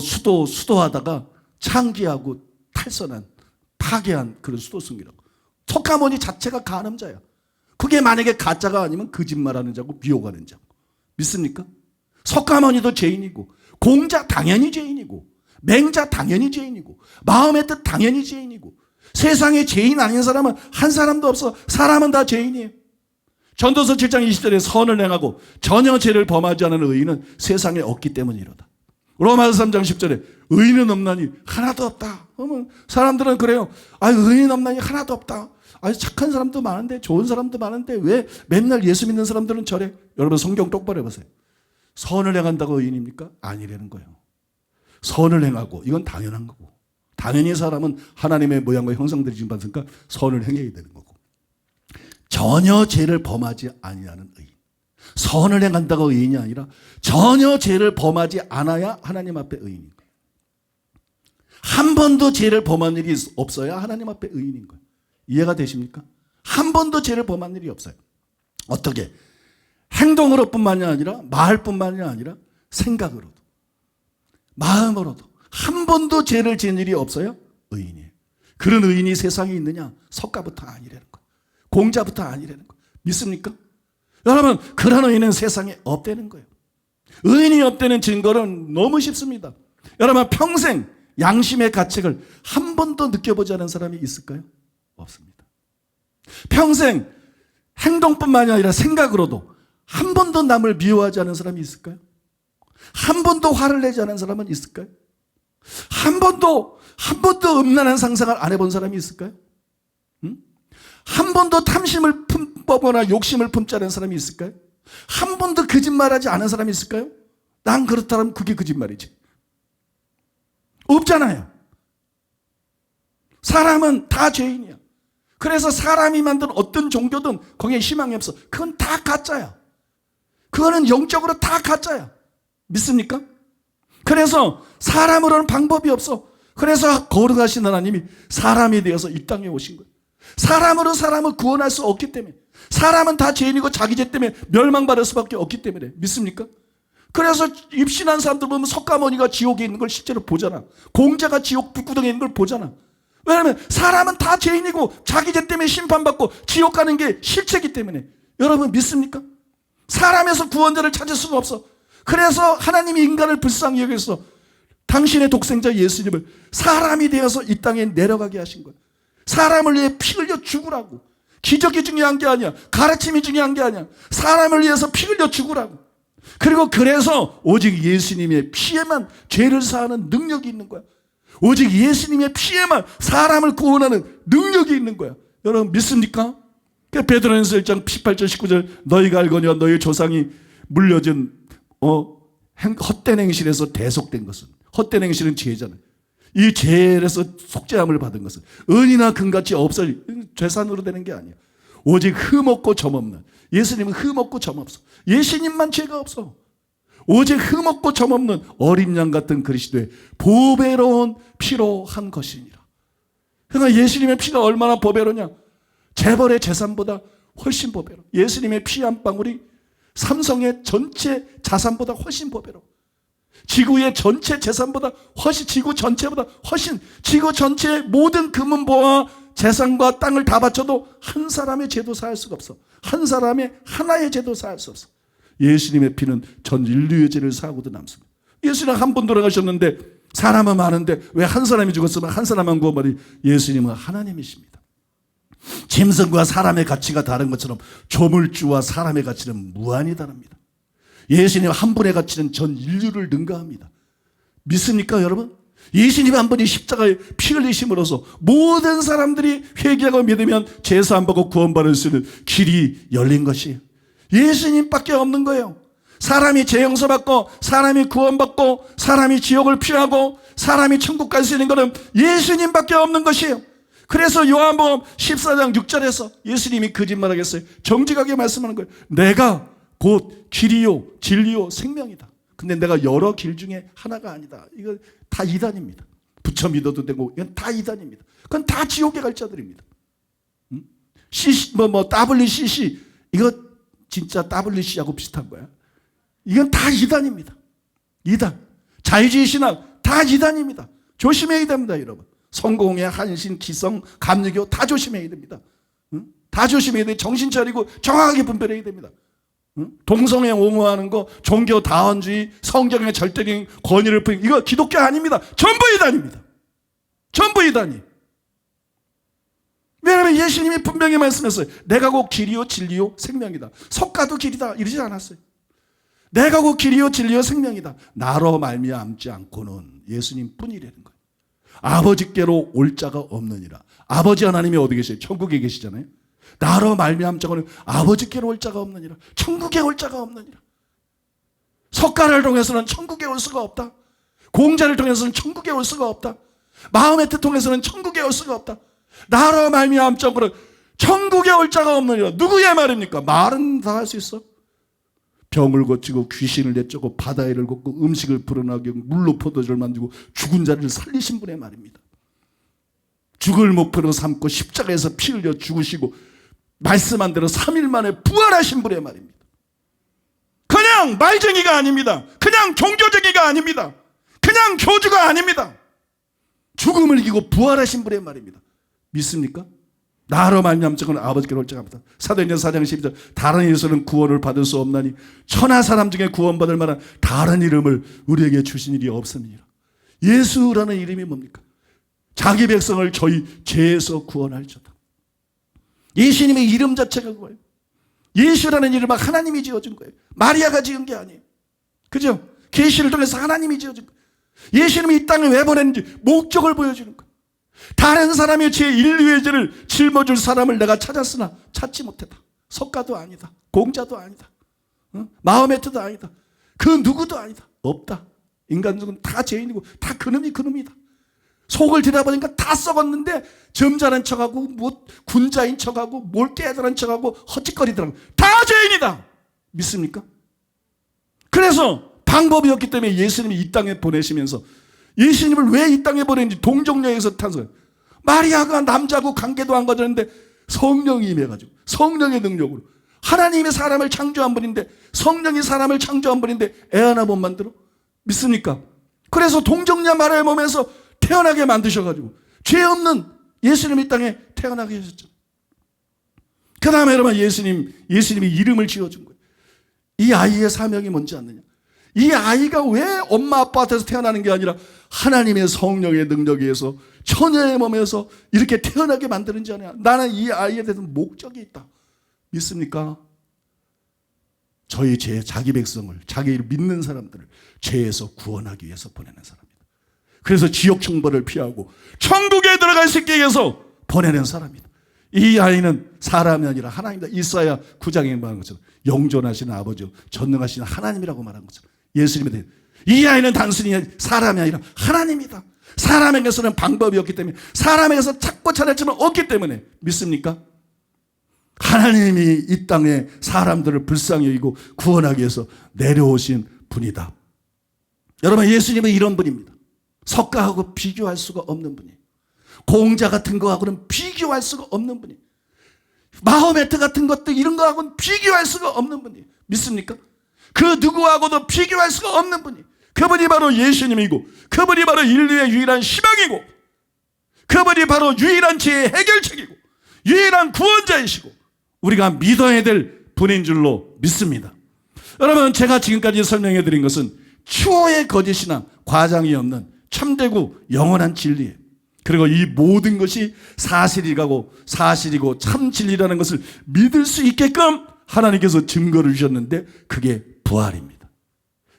수도하다가 창기하고 탈선한 파괴한 그런 수도승이라고. 석가모니 자체가 간음자야. 그게 만약에 가짜가 아니면 거짓말하는 자고 미혹하는 자고. 믿습니까? 석가모니도 죄인이고 공자 당연히 죄인이고 맹자 당연히 죄인이고 마음의 뜻 당연히 죄인이고 세상에 죄인 아닌 사람은 한 사람도 없어. 사람은 다 죄인이에요. 전도서 7장 20절에 선을 행하고 전혀 죄를 범하지 않은 의인은 세상에 없기 때문이로다. 로마서 3장 10절에 의인은 없나니 하나도 없다. 그러면 사람들은 그래요. 의인 없나니 하나도 없다. 착한 사람도 많은데 좋은 사람도 많은데 왜 맨날 예수 믿는 사람들은 저래? 여러분 성경 똑바로 해보세요. 선을 행한다고 의인입니까? 아니라는 거예요. 선을 행하고 이건 당연한 거고 당연히 사람은 하나님의 모양과 형상대로 지음받으니까 선을 행해야 되는 거고, 전혀 죄를 범하지 아니하는 의인. 선을 행한다고 의인이 아니라 전혀 죄를 범하지 않아야 하나님 앞에 의인인 거예요. 한 번도 죄를 범한 일이 없어야 하나님 앞에 의인인 거예요. 이해가 되십니까? 한 번도 죄를 범한 일이 없어요. 어떻게? 행동으로뿐만이 아니라 말뿐만이 아니라 생각으로도 마음으로도 한 번도 죄를 지은 일이 없어야 의인이에요. 그런 의인이 세상에 있느냐? 석가부터 아니라는 거예요. 공자부터 아니라는 거예요. 믿습니까? 여러분, 그런 의인은 세상에 없다는 거예요. 의인이 없다는 증거는 너무 쉽습니다. 여러분, 평생 양심의 가책을 한 번도 느껴보지 않은 사람이 있을까요? 없습니다. 평생 행동뿐만이 아니라 생각으로도 한 번도 남을 미워하지 않은 사람이 있을까요? 한 번도 화를 내지 않은 사람은 있을까요? 한 번도 음란한 상상을 안 해본 사람이 있을까요? 한 번도 탐심을 품거나 욕심을 품지 않은 사람이 있을까요? 한 번도 거짓말하지 않은 사람이 있을까요? 난 그렇다면 그게 거짓말이지. 없잖아요. 사람은 다 죄인이야. 그래서 사람이 만든 어떤 종교든 거기에 희망이 없어. 그건 다 가짜야. 그거는 영적으로 다 가짜야. 믿습니까? 그래서 사람으로는 방법이 없어. 그래서 거룩하신 하나님이 사람이 되어서 이 땅에 오신 거예요. 사람으로 사람을 구원할 수 없기 때문에, 사람은 다 죄인이고 자기 죄 때문에 멸망받을 수밖에 없기 때문에. 믿습니까? 그래서 입신한 사람들 보면 석가모니가 지옥에 있는 걸 실제로 보잖아. 공자가 지옥 불구덩이에 있는 걸 보잖아. 왜냐하면 사람은 다 죄인이고 자기 죄 때문에 심판받고 지옥 가는 게 실체이기 때문에. 여러분 믿습니까? 사람에서 구원자를 찾을 수가 없어. 그래서 하나님이 인간을 불쌍히 여겨서 당신의 독생자 예수님을 사람이 되어서 이 땅에 내려가게 하신 거예요. 사람을 위해 피 흘려 죽으라고. 기적이 중요한 게 아니야. 가르침이 중요한 게 아니야. 사람을 위해서 피 흘려 죽으라고. 그리고 그래서 오직 예수님의 피에만 죄를 사하는 능력이 있는 거야. 오직 예수님의 피에만 사람을 구원하는 능력이 있는 거야. 여러분 믿습니까? 베드로전서 1장 18절 19절 너희가 알거니와 너희 조상이 물려준 헛된 행실에서 대속된 것은, 헛된 행실은 죄잖아요. 이 죄에서 속죄함을 받은 것은 은이나 금같이 없을 재산으로 되는 게 아니야. 오직 흠없고 점없는, 예수님은 흠없고 점없어. 예수님만 죄가 없어. 오직 흠없고 점없는 어린 양 같은 그리스도의 보배로운 피로 한 것이니라. 그러니까 예수님의 피가 얼마나 보배로냐? 재벌의 재산보다 훨씬 보배로. 예수님의 피 한 방울이 삼성의 전체 자산보다 훨씬 보배로. 지구의 전체 재산보다 훨씬, 지구 전체보다 훨씬, 지구 전체의 모든 금은보화 재산과 땅을 다 바쳐도 한 사람의 죄도 사할 수가 없어. 한 사람의 하나의 죄도 사할 수 없어. 예수님의 피는 전 인류의 죄를 사하고도 남습니다. 예수님 한 번 돌아가셨는데 사람은 많은데 왜 한 사람이 죽었으면 한 사람만 구원받이? 예수님은 하나님이십니다. 짐승과 사람의 가치가 다른 것처럼 조물주와 사람의 가치는 무한히 다릅니다. 예수님 한 분의 가치는 전 인류를 능가합니다. 믿습니까 여러분? 예수님 한 분이 십자가에 피 흘리심으로써 모든 사람들이 회개하고 믿으면 제사 안 받고 구원받을 수 있는 길이 열린 것이에요. 예수님밖에 없는 거예요. 사람이 죄 용서받고 사람이 구원받고 사람이 지옥을 피하고 사람이 천국 갈 수 있는 것은 예수님밖에 없는 것이에요. 그래서 요한복음 14장 6절에서 예수님이 거짓말하겠어요. 정직하게 말씀하는 거예요. 내가 곧 길이요 진리요 생명이다. 근데 내가 여러 길 중에 하나가 아니다. 이거 다 이단입니다. 붙여 믿어도 되고 이건 다 이단입니다. 그건 다 지옥에 갈 자들입니다. WCC 이거 진짜 WC하고 비슷한 거야. 이건 다 이단입니다. 이단. 자유주의 신학 다 이단입니다. 조심해야 됩니다, 여러분. 성공회, 한신, 기성, 감리교 다 조심해야 됩니다. 다 조심해야 돼. 정신 차리고 정확하게 분별해야 됩니다. 동성애 옹호하는 거, 종교 다원주의, 성경의 절대적인 권위를 부인 이거 기독교 아닙니다. 전부 이단입니다. 전부 이단이. 왜냐하면 예수님이 분명히 말씀했어요. 내가 곧 길이요 진리요 생명이다. 석가도 길이다 이러지 않았어요. 내가 곧 길이요 진리요 생명이다. 나로 말미암지 않고는 예수님 뿐이라는 거예요. 아버지께로 올 자가 없느니라. 아버지 하나님이 어디 계세요? 천국에 계시잖아요. 나로 말미암자고는 아버지께로 올 자가 없느니라. 천국에 올 자가 없느니라. 석가를 통해서는 천국에 올 수가 없다. 공자를 통해서는 천국에 올 수가 없다. 마음의 뜻 통해서는 천국에 올 수가 없다. 나로 말미암적으로 천국에 올 자가 없느니라. 누구의 말입니까? 말은 다 할 수 있어. 병을 고치고 귀신을 내쫓고 바다를 걷고 음식을 불어나게 하고 물로 포도주를 만들고 죽은 자를 살리신 분의 말입니다. 죽을 목표로 삼고 십자가에서 피 흘려 죽으시고 말씀한 대로 3일 만에 부활하신 분의 말입니다. 그냥 말쟁이가 아닙니다. 그냥 종교쟁이가 아닙니다. 그냥 교주가 아닙니다. 죽음을 이기고 부활하신 분의 말입니다. 믿습니까? 나로 말미암자는 아버지께로 올 자가 없다. 사도행전 4장 12절 다른 이에서는 구원을 받을 수 없나니 천하 사람 중에 구원받을 만한 다른 이름을 우리에게 주신 일이 없습니다. 예수라는 이름이 뭡니까? 자기 백성을 저희 죄에서 구원할지어다. 예수님의 이름 자체가 그거예요. 예수라는 이름은 하나님이 지어준 거예요. 마리아가 지은 게 아니에요. 그죠? 계시를 통해서 하나님이 지어준 거예요. 예수님이 이 땅에 왜 보냈는지 목적을 보여주는 거예요. 다른 사람의 죄, 인류의 죄를 짊어줄 사람을 내가 찾았으나 찾지 못했다. 석가도 아니다. 공자도 아니다. 마음의 뜻도 아니다. 그 누구도 아니다. 없다. 인간족은 다 죄인이고 다 그놈이 그놈이다. 속을 들여다보니까 다 썩었는데 점잖은 척하고 뭐 군자인 척하고 몰대하는 척하고 헛짓거리더라고. 다 죄인이다. 믿습니까? 그래서 방법이 없기 때문에 예수님이 이 땅에 보내시면서 예수님을 왜 이 땅에 보냈는지 동정여행에서 탄소해요. 마리아가 남자고 관계도 안 가졌는데 성령이 임해가지고 성령의 능력으로 하나님의 사람을 창조한 분인데 성령이 사람을 창조한 분인데 애 하나 못 만들어? 믿습니까? 그래서 동정녀 마리아의 몸에서 태어나게 만드셔가지고 죄 없는 예수님이 이 땅에 태어나게 하셨죠. 그 다음에 여러분 예수님이 이름을 지어준 거예요. 이 아이의 사명이 뭔지 아느냐? 이 아이가 왜 엄마 아빠한테서 태어나는 게 아니라 하나님의 성령의 능력에 의해서 처녀의 몸에서 이렇게 태어나게 만드는지 아냐? 나는 이 아이에 대한 목적이 있다. 믿습니까? 저희 자기 백성을, 자기를 믿는 사람들을 죄에서 구원하기 위해서 보내는 사람입니다. 그래서 지옥 청벌을 피하고 천국에 들어갈 수 있게 위해서 보내는 사람입니다. 이 아이는 사람이 아니라 하나님이다. 이사야 9장에 말한 것처럼 영존하시는 아버지, 전능하시는 하나님이라고 말한 것처럼 예수님에 대해 이 아이는 단순히 사람이 아니라 하나님이다. 사람에게서는 방법이 없기 때문에 사람에게서 찾고 찾았지만 없기 때문에 믿습니까? 하나님이 이 땅에 사람들을 불쌍히 여기고 구원하기 위해서 내려오신 분이다. 여러분 예수님은 이런 분입니다. 석가하고 비교할 수가 없는 분이에요. 공자 같은 거하고는 비교할 수가 없는 분이에요. 마호메트 같은 것들 이런 거하고는 비교할 수가 없는 분이에요. 믿습니까? 그 누구하고도 비교할 수가 없는 분이에요. 그분이 바로 예수님이고 그분이 바로 인류의 유일한 희망이고 그분이 바로 유일한 죄의 해결책이고 유일한 구원자이시고 우리가 믿어야 될 분인 줄로 믿습니다. 여러분 제가 지금까지 설명해 드린 것은 추호의 거짓이나 과장이 없는 참되고 영원한 진리예요. 그리고 이 모든 것이 사실이고 참 진리라는 것을 믿을 수 있게끔 하나님께서 증거를 주셨는데 그게 부활입니다.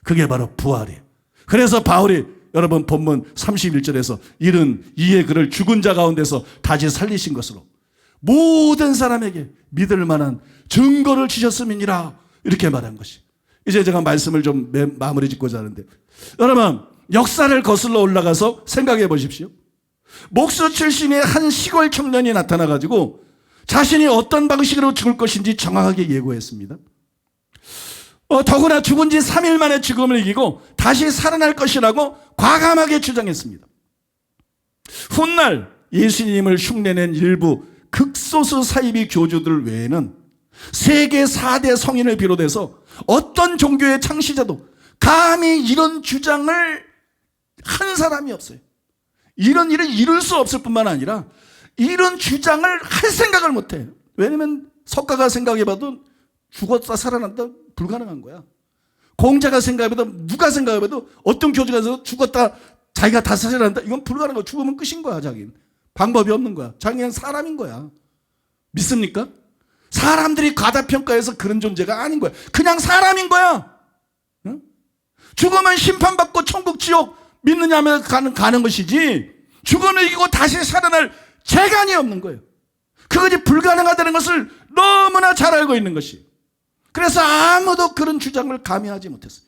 그게 바로 부활이에요. 그래서 바울이 여러분 본문 31절에서 이른 이의 그를 죽은 자 가운데서 다시 살리신 것으로 모든 사람에게 믿을 만한 증거를 주셨음이니라 이렇게 말한 것이. 이제 제가 말씀을 좀 마무리 짓고자 하는데 여러분 역사를 거슬러 올라가서 생각해 보십시오. 목수 출신의 한 시골 청년이 나타나가지고 자신이 어떤 방식으로 죽을 것인지 정확하게 예고했습니다. 더구나 죽은 지 3일 만에 죽음을 이기고 다시 살아날 것이라고 과감하게 주장했습니다. 훗날 예수님을 흉내낸 일부 극소수 사이비 교주들 외에는 세계 4대 성인을 비롯해서 어떤 종교의 창시자도 감히 이런 주장을 한 사람이 없어요. 이런 일을 이룰 수 없을 뿐만 아니라 이런 주장을 할 생각을 못해요. 왜냐하면 석가가 생각해봐도 죽었다 살아난다 불가능한 거야. 공자가 생각해봐도 누가 생각해봐도 어떤 교주가 죽었다 자기가 다 살아난다 이건 불가능한 거야. 죽으면 끝인 거야. 자기는 방법이 없는 거야. 자기는 사람인 거야. 믿습니까? 사람들이 과다평가해서 그런 존재가 아닌 거야. 그냥 사람인 거야. 응? 죽으면 심판받고 천국 지옥 믿느냐면 가는 것이지 죽음을 이기고 다시 살아날 재간이 없는 거예요. 그것이 불가능하다는 것을 너무나 잘 알고 있는 것이. 그래서 아무도 그런 주장을 감히 하지 못했어요.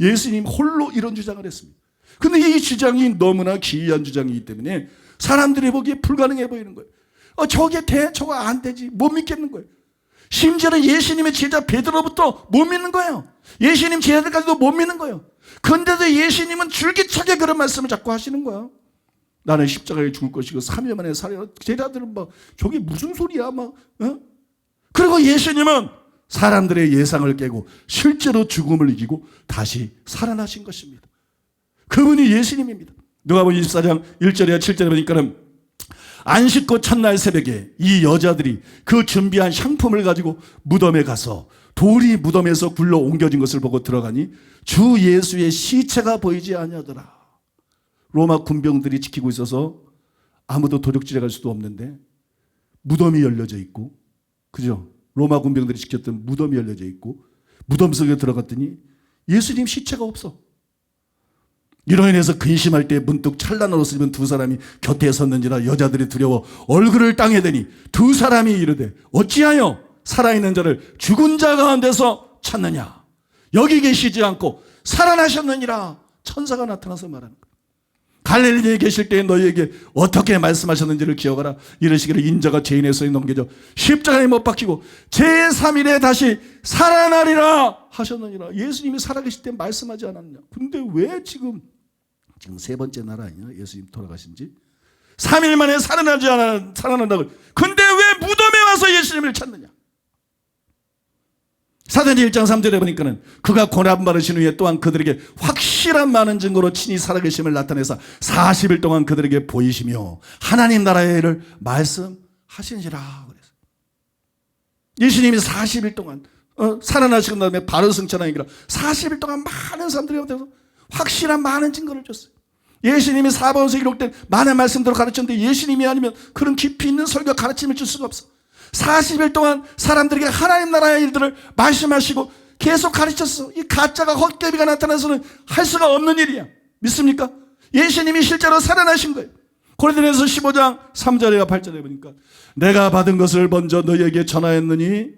예수님 홀로 이런 주장을 했습니다. 근데 이 주장이 너무나 기이한 주장이기 때문에 사람들이 보기에 불가능해 보이는 거예요. 저거 안 되지. 못 믿겠는 거예요. 심지어는 예수님의 제자 베드로부터 못 믿는 거예요. 예수님 제자들까지도 못 믿는 거예요. 그런데도 예수님은 줄기차게 그런 말씀을 자꾸 하시는 거야. 나는 십자가에 죽을 것이고 3일 만에 살리라. 제자들은 막 저게 무슨 소리야 막. 그리고 예수님은 사람들의 예상을 깨고 실제로 죽음을 이기고 다시 살아나신 것입니다. 그분이 예수님입니다. 누가복음 24장 1절에 7절에 보니까는 안식구 첫날 새벽에 이 여자들이 그 준비한 향품을 가지고 무덤에 가서 돌이 무덤에서 굴러 옮겨진 것을 보고 들어가니 주 예수의 시체가 보이지 아니하더라. 로마 군병들이 지키고 있어서 아무도 도적질해 갈 수도 없는데 무덤이 열려져 있고, 그죠? 로마 군병들이 지켰던 무덤이 열려져 있고 무덤 속에 들어갔더니 예수님 시체가 없어. 이로 인해서 근심할 때 문득 찬란한 옷을 입은 두 사람이 곁에 섰는지라 여자들이 두려워 얼굴을 땅에 대니 두 사람이 이르되 어찌하여 살아있는 자를 죽은 자 가운데서 찾느냐. 여기 계시지 않고 살아나셨느니라. 천사가 나타나서 말하는 거예요. 갈릴리에 계실 때에 너희에게 어떻게 말씀하셨는지를 기억하라. 이르시기를 인자가 죄인의 손에 넘겨져 십자가에 못 박히고 제3일에 다시 살아나리라 하셨느니라. 예수님이 살아계실 때 말씀하지 않았냐. 근데 왜 지금 세 번째 날 아니냐? 예수님 돌아가신 지 3일 만에 살아난다고. 근데 왜 무덤에 와서 예수님을 찾느냐. 사도행전 1장 3절에 보니까는 그가 고난받으신 후에 또한 그들에게 확실한 많은 증거로 친히 살아계심을 나타내사 40일 동안 그들에게 보이시며 하나님 나라의 일을 말씀하시니라. 그래서 예수님이 40일 동안 살아나시고 다음에 바로 승천하는 게 아니라 40일 동안 많은 사람들이 오셔서 확실한 많은 증거를 줬어요. 예수님이 사복음서에 기록된 많은 말씀들을 가르쳤는데 예수님이 아니면 그런 깊이 있는 설교 가르침을 줄 수가 없어. 40일 동안 사람들에게 하나님 나라의 일들을 말씀하시고 계속 가르쳤어. 이 가짜가 헛개비가 나타나서는 할 수가 없는 일이야. 믿습니까? 예수님이 실제로 살아나신 거예요. 고린도전서 15장 3절에와 8절에 보니까 내가 받은 것을 먼저 너희에게 전하였느니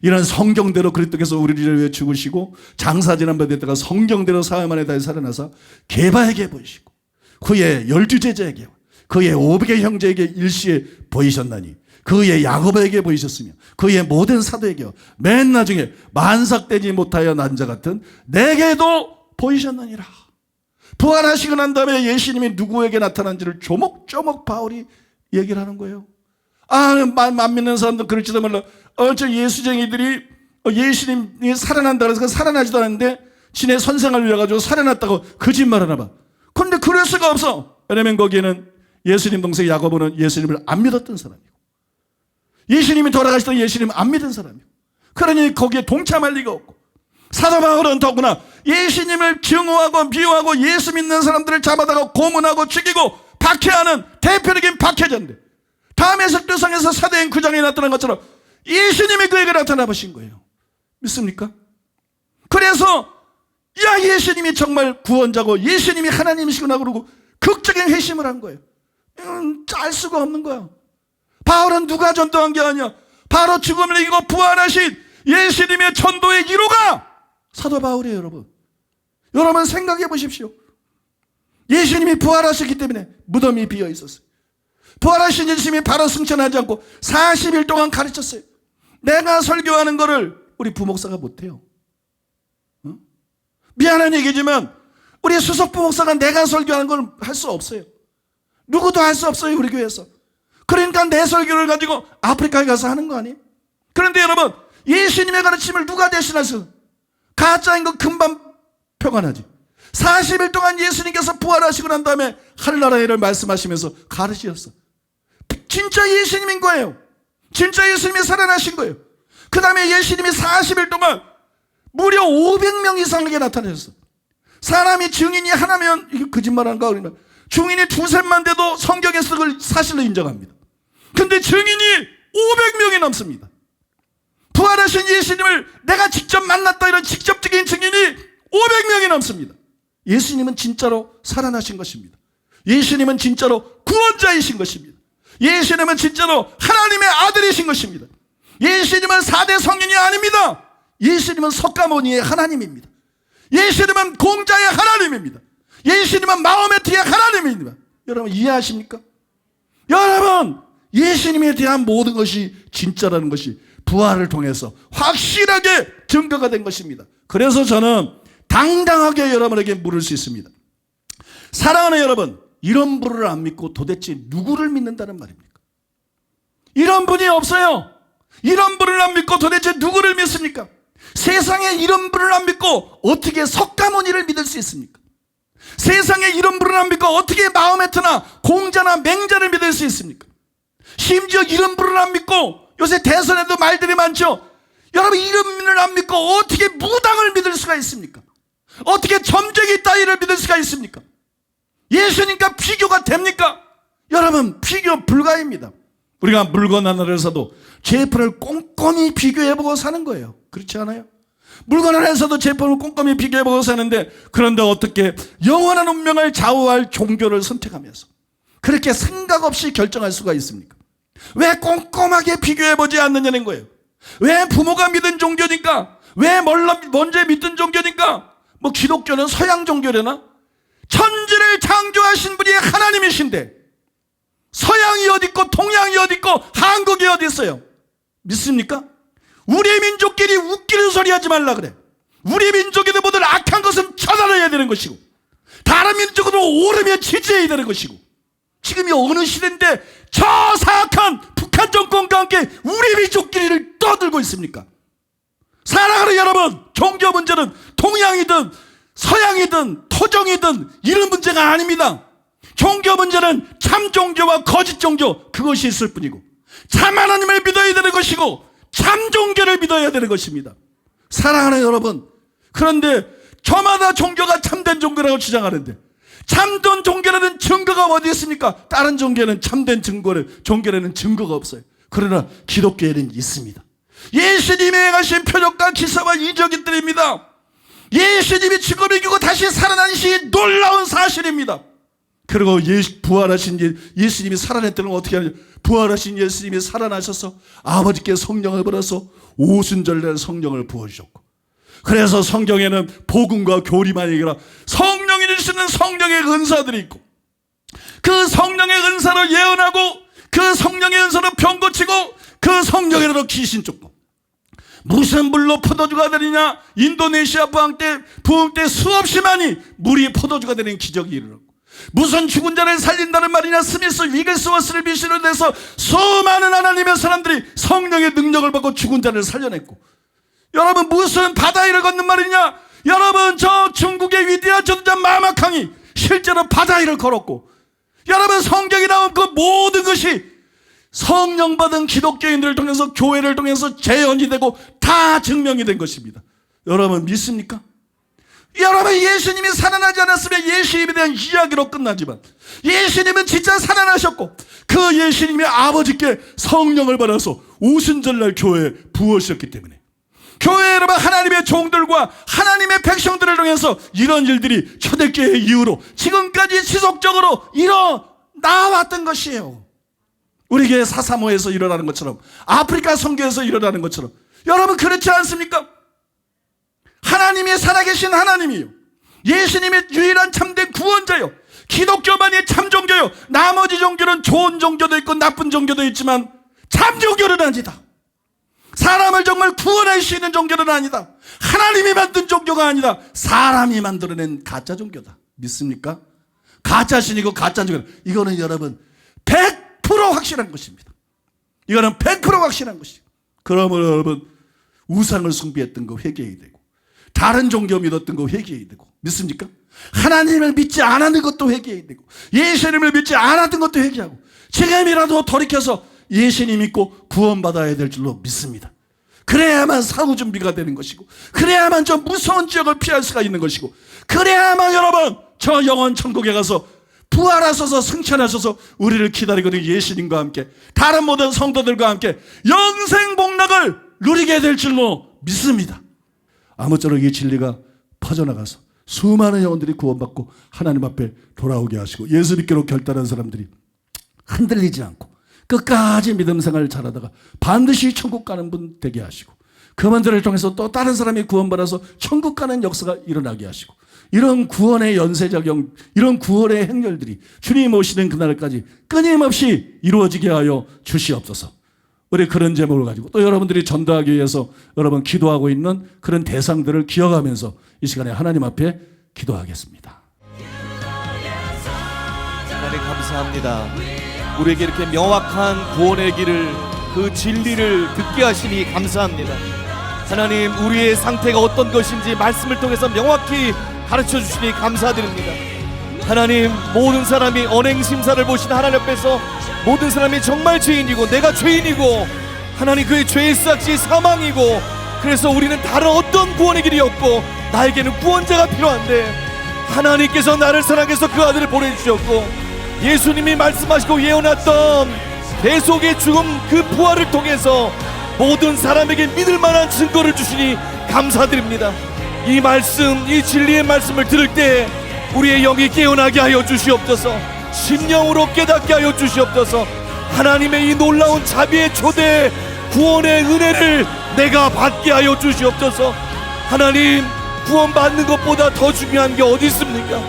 이런 성경대로 그리스도께서 우리를 위해 죽으시고 장사 지난 바 됐다가 성경대로 사흘 만에 다시 살아나서 게바에게 보이시고 그의 12제자에게 그의 500의 형제에게 일시에 보이셨나니 그의 야고보에게 보이셨으며 그의 모든 사도에게 맨 나중에 만삭되지 못하여 난 자 같은 내게도 보이셨느니라. 부활하시고 난 다음에 예수님이 누구에게 나타난지를 조목조목 바울이 얘기를 하는 거예요. 안 믿는 사람들 그럴지도 몰라. 저 예수쟁이들이 예수님이 살아난다 그래서 살아나지도 않았는데 지네 선생을 위해가지고 살아났다고 거짓말하나 봐. 그런데 그럴 수가 없어. 왜냐면 거기에는 예수님 동생 야고보는 예수님을 안 믿었던 사람이고 예수님이 돌아가시던 예수님을 안 믿은 사람이고 그러니 거기에 동참할 리가 없고 사도 바울은 더구나 예수님을 증오하고 미워하고 예수 믿는 사람들을 잡아다가 고문하고 죽이고 박해하는 대표적인 박해자인데 다음의 석도성에서 사도행 9장에 나타난 것처럼 예수님이 그에게 나타나 보신 거예요. 믿습니까? 그래서 야 예수님이 정말 구원자고 예수님이 하나님이시구나 그러고 극적인 회심을 한 거예요. 알 수가 없는 거야. 바울은 누가 전도한 게 아니야. 바로 죽음을 이기고 부활하신 예수님의 전도의 1호가 사도 바울이에요. 여러분 생각해 보십시오. 예수님이 부활하셨기 때문에 무덤이 비어 있었어요. 부활하신 예수님이 바로 승천하지 않고 40일 동안 가르쳤어요. 내가 설교하는 거를 우리 부목사가 못해요. 미안한 얘기지만 우리 수석 부목사가 내가 설교하는 걸 할 수 없어요. 누구도 할 수 없어요. 우리 교회에서. 그러니까 내 설교를 가지고 아프리카에 가서 하는 거 아니에요? 그런데 여러분 예수님의 가르침을 누가 대신하세요? 가짜인 거 금방 표관하지. 40일 동안 예수님께서 부활하시고 난 다음에 하늘나라의 일을 말씀하시면서 가르치셨어. 진짜 예수님인 거예요. 진짜 예수님이 살아나신 거예요. 그 다음에 예수님이 40일 동안 무려 500명 이상에게 나타나셨어. 사람이 증인이 하나면 이게 거짓말한가 그러나 증인이 두셋만 돼도 성경에서 그걸 사실로 인정합니다. 근데 증인이 500명이 넘습니다. 부활하신 예수님을 내가 직접 만났다 이런 직접적인 증인이 500명이 넘습니다. 예수님은 진짜로 살아나신 것입니다. 예수님은 진짜로 구원자이신 것입니다. 예수님은 진짜로 하나님의 아들이신 것입니다. 예수님은 4대 성인이 아닙니다. 예수님은 석가모니의 하나님입니다. 예수님은 공자의 하나님입니다. 예수님은 마음에 대한 하나님입니다. 여러분 이해하십니까? 여러분 예수님에 대한 모든 것이 진짜라는 것이 부활을 통해서 확실하게 증거가 된 것입니다. 그래서 저는 당당하게 여러분에게 물을 수 있습니다. 사랑하는 여러분, 이런 분을 안 믿고 도대체 누구를 믿는다는 말입니까? 이런 분이 없어요. 이런 분을 안 믿고 도대체 누구를 믿습니까? 세상에 이런 분을 안 믿고 어떻게 석가모니를 믿을 수 있습니까? 세상에 이런 분을 안 믿고 어떻게 마호메트나 공자나 맹자를 믿을 수 있습니까? 심지어 이런 분을 안 믿고 요새 대선에도 말들이 많죠. 여러분 이런 분을 안 믿고 어떻게 무당을 믿을 수가 있습니까? 어떻게 점쟁이 따위를 믿을 수가 있습니까? 예수님과 비교가 됩니까? 여러분 비교 불가입니다. 우리가 물건 하나를 사도 제품을 꼼꼼히 비교해보고 사는 거예요. 그렇지 않아요? 물건 하나를 사도 제품을 꼼꼼히 비교해보고 사는데, 그런데 어떻게 영원한 운명을 좌우할 종교를 선택하면서 그렇게 생각 없이 결정할 수가 있습니까? 왜 꼼꼼하게 비교해보지 않느냐는 거예요. 왜 부모가 믿은 종교니까, 왜 먼저 믿던 종교니까, 뭐 기독교는 서양 종교려나? 천지를 창조하신 분이 하나님이신데 서양이 어디 있고 동양이 어디 있고 한국이 어디 있어요? 믿습니까? 우리 민족끼리 웃기는 소리 하지 말라 그래. 우리 민족에도 모든 악한 것은 처단해야 되는 것이고 다른 민족으로 오르면 지지해야 되는 것이고, 지금이 어느 시대인데 저 사악한 북한 정권과 함께 우리 민족끼리를 떠들고 있습니까? 사랑하는 여러분, 종교 문제는 동양이든 서양이든 토종이든 이런 문제가 아닙니다. 종교 문제는 참 종교와 거짓 종교, 그것이 있을 뿐이고 참 하나님을 믿어야 되는 것이고 참 종교를 믿어야 되는 것입니다. 사랑하는 여러분, 그런데 저마다 종교가 참된 종교라고 주장하는데 참된 종교라는 증거가 어디 있습니까? 다른 종교는 참된 종교라는 증거가 없어요. 그러나 기독교에는 있습니다. 예수님이 행하신 표적과 기사와 이적들입니다. 예수님이 죽음을 이기고 다시 살아나신 놀라운 사실입니다. 그리고 부활하신 예수님이 살아났다는 건 어떻게 하냐? 부활하신 예수님이 살아나셔서 아버지께 성령을 받아서 오순절날 성령을 부어주셨고, 그래서 성경에는 복음과 교리만 얘기하라 성령이 주시는 성령의 은사들이 있고, 그 성령의 은사로 예언하고 그 성령의 은사로 병 고치고 그 성령으로 귀신 쫓고, 무슨 물로 포도주가 되느냐? 인도네시아 부흥 때 수없이 많이 물이 포도주가 되는 기적이 일어나고, 무슨 죽은 자를 살린다는 말이냐? 스미스 위글스워스를 비시로 해서 수많은 하나님의 사람들이 성령의 능력을 받고 죽은 자를 살려냈고, 여러분 무슨 바다 위를 걷는 말이냐? 여러분 저 중국의 위대한 전도자 마마캉이 실제로 바다 위를 걸었고, 여러분 성경에 나온 그 모든 것이 성령 받은 기독교인들을 통해서 교회를 통해서 재현이 되고 다 증명이 된 것입니다. 여러분 믿습니까? 여러분 예수님이 살아나지 않았으면 예수님에 대한 이야기로 끝나지만 예수님은 진짜 살아나셨고 그 예수님이 아버지께 성령을 받아서 오순절날 교회에 부으셨기 때문에 교회 여러분 하나님의 종들과 하나님의 백성들을 통해서 이런 일들이 초대교회 이후로 지금까지 지속적으로 일어나왔던 것이에요. 우리 교회 사사모에서 일어나는 것처럼, 아프리카 선교에서 일어나는 것처럼. 여러분 그렇지 않습니까? 하나님이 살아계신 하나님이요, 예수님이 유일한 참된 구원자요, 기독교만이 참 종교요. 나머지 종교는 좋은 종교도 있고 나쁜 종교도 있지만 참 종교는 아니다. 사람을 정말 구원할 수 있는 종교는 아니다. 하나님이 만든 종교가 아니다. 사람이 만들어낸 가짜 종교다. 믿습니까? 가짜 신이고 가짜 종교, 이거는 여러분 100% 확실한 것입니다. 이거는 100% 확실한 것이에요. 그러면 여러분 우상을 숭배했던 거 회개해야 되고, 다른 종교 믿었던 거 회개해야 되고, 믿습니까? 하나님을 믿지 않았는 것도 회개해야 되고, 예수님을 믿지 않았던 것도 회개하고, 지금이라도 돌이켜서 예수님 믿고 구원받아야 될 줄로 믿습니다. 그래야만 사후 준비가 되는 것이고, 그래야만 저 무서운 지역을 피할 수가 있는 것이고, 그래야만 여러분 저 영원 천국에 가서 부활하셔서 승천하셔서 우리를 기다리고 있는 예수님과 함께 다른 모든 성도들과 함께 영생 복락을 누리게 될 줄로 믿습니다. 아무쪼록 이 진리가 퍼져나가서 수많은 영혼들이 구원받고 하나님 앞에 돌아오게 하시고, 예수 믿기로 결단한 사람들이 흔들리지 않고 끝까지 믿음 생활을 잘하다가 반드시 천국 가는 분 되게 하시고, 그분들을 통해서 또 다른 사람이 구원받아서 천국 가는 역사가 일어나게 하시고, 이런 구원의 연쇄작용, 이런 구원의 행렬들이 주님 오시는 그날까지 끊임없이 이루어지게 하여 주시옵소서. 우리 그런 제목을 가지고 또 여러분들이 전도하기 위해서 여러분 기도하고 있는 그런 대상들을 기억하면서 이 시간에 하나님 앞에 기도하겠습니다. 하나님 감사합니다. 우리에게 이렇게 명확한 구원의 길을, 그 진리를 듣게 하시니 감사합니다. 하나님, 우리의 상태가 어떤 것인지 말씀을 통해서 명확히 가르쳐 주시니 감사드립니다. 하나님, 모든 사람이 언행심사를 보신 하나님 앞에서 모든 사람이 정말 죄인이고 내가 죄인이고 하나님 그의 죄의 싹이 사망이고, 그래서 우리는 다른 어떤 구원의 길이 없고 나에게는 구원자가 필요한데 하나님께서 나를 사랑해서 그 아들을 보내주셨고 예수님이 말씀하시고 예언했던 대속의 죽음 그 부활을 통해서 모든 사람에게 믿을 만한 증거를 주시니 감사드립니다. 이 말씀, 이 진리의 말씀을 들을 때 우리의 영이 깨어나게 하여 주시옵소서. 심령으로 깨닫게 하여 주시옵소서. 하나님의 이 놀라운 자비의 초대 구원의 은혜를 내가 받게 하여 주시옵소서. 하나님, 구원받는 것보다 더 중요한 게 어디 있습니까?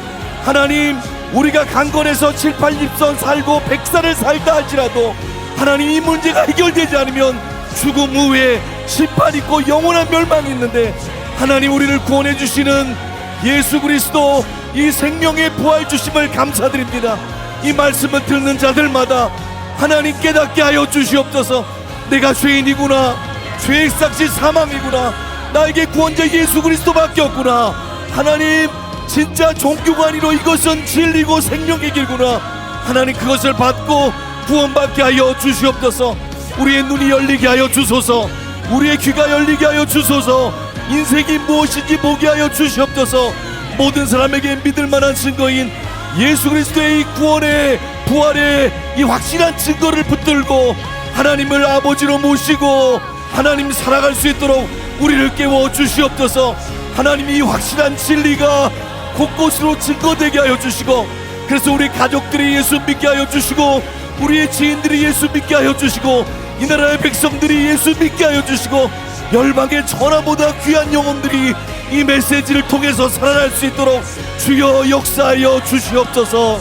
하나님, 우리가 강건해서 7, 80선 살고 100살을 살다 할지라도 하나님 이 문제가 해결되지 않으면 죽음 후에 심판 있고 영원한 멸망이 있는데, 하나님 우리를 구원해 주시는 예수 그리스도 이 생명의 부활 주심을 감사드립니다. 이 말씀을 듣는 자들마다 하나님 깨닫게 하여 주시옵소서. 내가 죄인이구나, 죄의 삭시 사망이구나, 나에게 구원자 예수 그리스도밖에 없구나. 하나님, 진짜 종교가 아니라 이것은 진리고 생명의 길구나. 하나님, 그것을 받고 구원받게 하여 주시옵소서. 우리의 눈이 열리게 하여 주소서. 우리의 귀가 열리게 하여 주소서. 인생이 무엇인지 보게 하여 주시옵소서. 모든 사람에게 믿을 만한 증거인 예수 그리스도의 이 구원의 부활의 이 확실한 증거를 붙들고 하나님을 아버지로 모시고 하나님 살아갈 수 있도록 우리를 깨워 주시옵소서. 하나님, 이 확실한 진리가 곳곳으로 증거되게 하여 주시고, 그래서 우리 가족들이 예수 믿게 하여 주시고, 우리의 지인들이 예수 믿게 하여 주시고, 이 나라의 백성들이 예수 믿게 하여 주시고, 열방의 전화보다 귀한 영혼들이 이 메시지를 통해서 살아날 수 있도록 주여 역사하여 주시옵소서.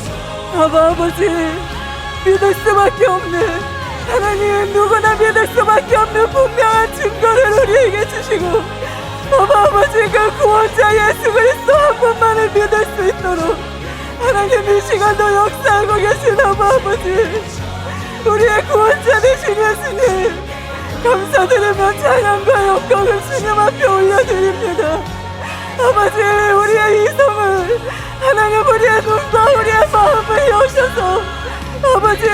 아버지, 믿을 수밖에 없는, 하나님 누구나 믿을 수밖에 없는 분명한 증거를 우리에게 주시고, 아버지, 그 구원자 예수 그리스도 한 분만을 믿을 수 있도록 하나님 이 시간도 역사하고 계신 아버지, 우리의 구원자 되신 예수님 감사드리며 찬양과 영광을 주님 앞에 올려드립니다. 아버지, 우리의 이성을 하나님, 우리의 눈과 우리의 마음을 여셔서 아버지,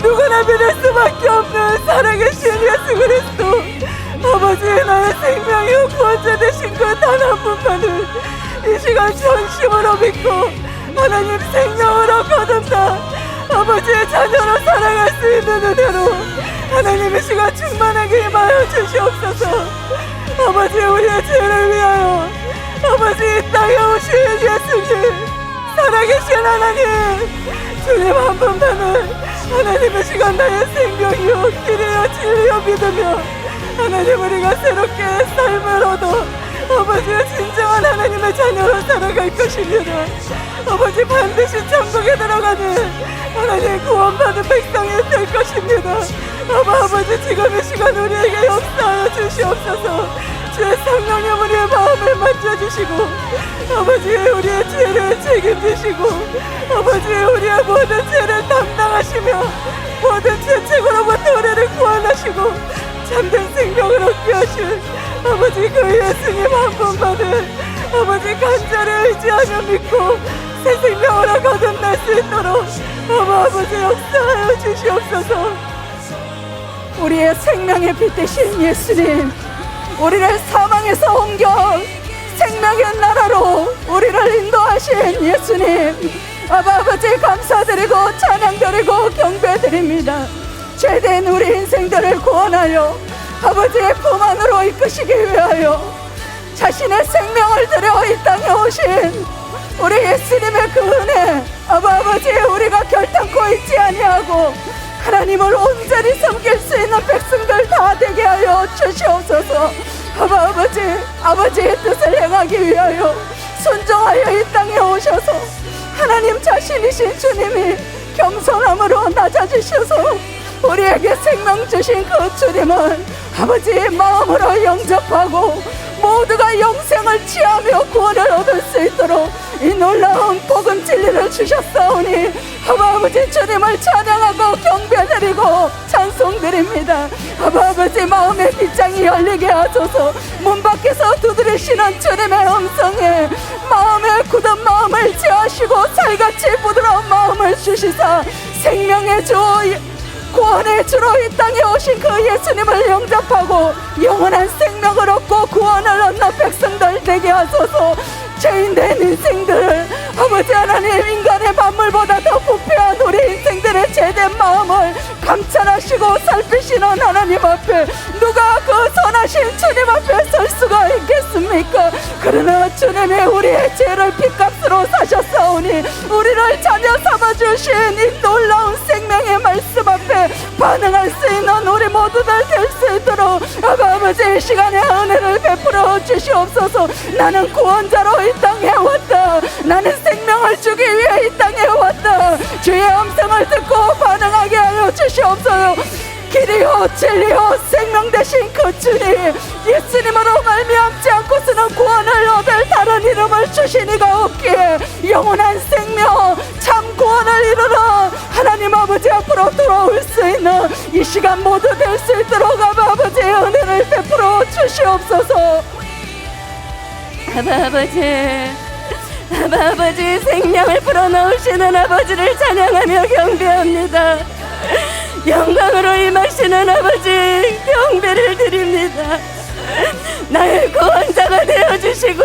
누구나 믿을 수밖에 없는 살아계신 예수 그리스도, 아버지, 나의 생명이요 구원자 되신 그 단 한 분만을 이 시간 전심으로 믿고 하나님 생명으로 거둔다 아버지의 자녀로 살아갈 수 있는 은혜로 하나님 이 시간 충만하게 임하여 주시옵소서. 아버지, 우리의 죄를 위하여 아버지 이 땅에 오신 예수님, 살아계신 하나님, 주님 한 분만을 하나님 이 시간 나의 생명이요 길이요 진리요 믿으며 하나님 우리가 새롭게 삶을 얻어 아버지의 진정한 하나님의 자녀로 살아갈 것입니다. 아버지, 반드시 천국에 들어가는 하나님 구원받은 백성이 될 것입니다. 아버지, 지금 이 시간 우리에게 역사하여 주시옵소서. 주의 성령님 우리의 마음을 만져주시고 아버지, 우리의 죄를 책임지시고 아버지, 우리의 모든 죄를 담당하시며 모든 죄책으로부터 우리를 구원하시고 참된 생명을 얻게 하실 아버지, 그 예수님 한 분만을 아버지 간절히 의지하며 믿고 새 생명으로 거듭날 수 있도록 아버지 역사하여 주시옵소서. 우리의 생명의 빛 되신 예수님, 우리를 사망에서 옮겨 생명의 나라로 우리를 인도하신 예수님, 아버지 감사드리고 찬양드리고 경배드립니다. 죄된 우리 인생들을 구원하여 아버지의 품 안으로 이끄시기 위하여 자신의 생명을 들여 이 땅에 오신 우리 예수님의 그 은혜, 아버지, 우리가 결단코 잊지 아니하고 하나님을 온전히 섬길 수 있는 백성들 다 되게 하여 주시옵소서. 아버지, 아버지의 뜻을 행하기 위하여 순종하여 이 땅에 오셔서 하나님 자신이신 주님이 겸손함으로 낮아지셔서 우리에게 생명 주신 그 주님을 아버지의 마음으로 영접하고 모두가 영생을 취하며 구원을 얻을 수 있도록 이 놀라운 복음 진리를 주셨사오니 아버지 주님을 찬양하고 경배드리고 찬송드립니다. 아버지 마음의 빗장이 열리게 하소서. 문 밖에서 두드리시는 주님의 음성에 마음의 굳은 마음을 제하시고 살같이 부드러운 마음을 주시사 생명의 주 구원의 주로 이 땅에 오신 그 예수님을 영접하고 영원한 생명을 얻고 구원을 얻는 백성들 되게 하소서. 죄인된 인생들을 아버지 하나님 인간의 만물보다 더 부패한 우리 인생들의 죄된 마음을 감찰하시고 살피시는 하나님 앞에 누가 그 선하신 주님 앞에 설 수가 있겠습니까? 그러나 주님이 우리의 죄를 핏값으로 사셨사오니 우리를 자녀 삼아주신 이 놀라운 생명의 말씀 앞에 반응할 수 있는 우리 모두들 될 수 있도록 아버지 이 시간에 은혜를 베풀어 주시옵소서. 나는 구원자로 이 땅에 왔다. 나는 생명을 주기 위해 이 땅에 왔다. 주의 음성을 듣고 반응하게 하여 주시옵소서. 길이요 진리요 생명 되신 그 주님 예수님으로 말미암지 않고서는 구원을 얻을 다른 이름을 주신 이가 없기에 영원한 생명 참 구원을 이루러 하나님 아버지 앞으로 돌아올 수 있는 이 시간 모두 될 수 있도록 아버지의 은혜를 베풀어 주시옵소서. 아버지 생명을 불어넣으시는 아버지를 찬양하며 경배합니다. 영광으로 임하시는 아버지 경배를 드립니다. 나의 구원자가 되어주시고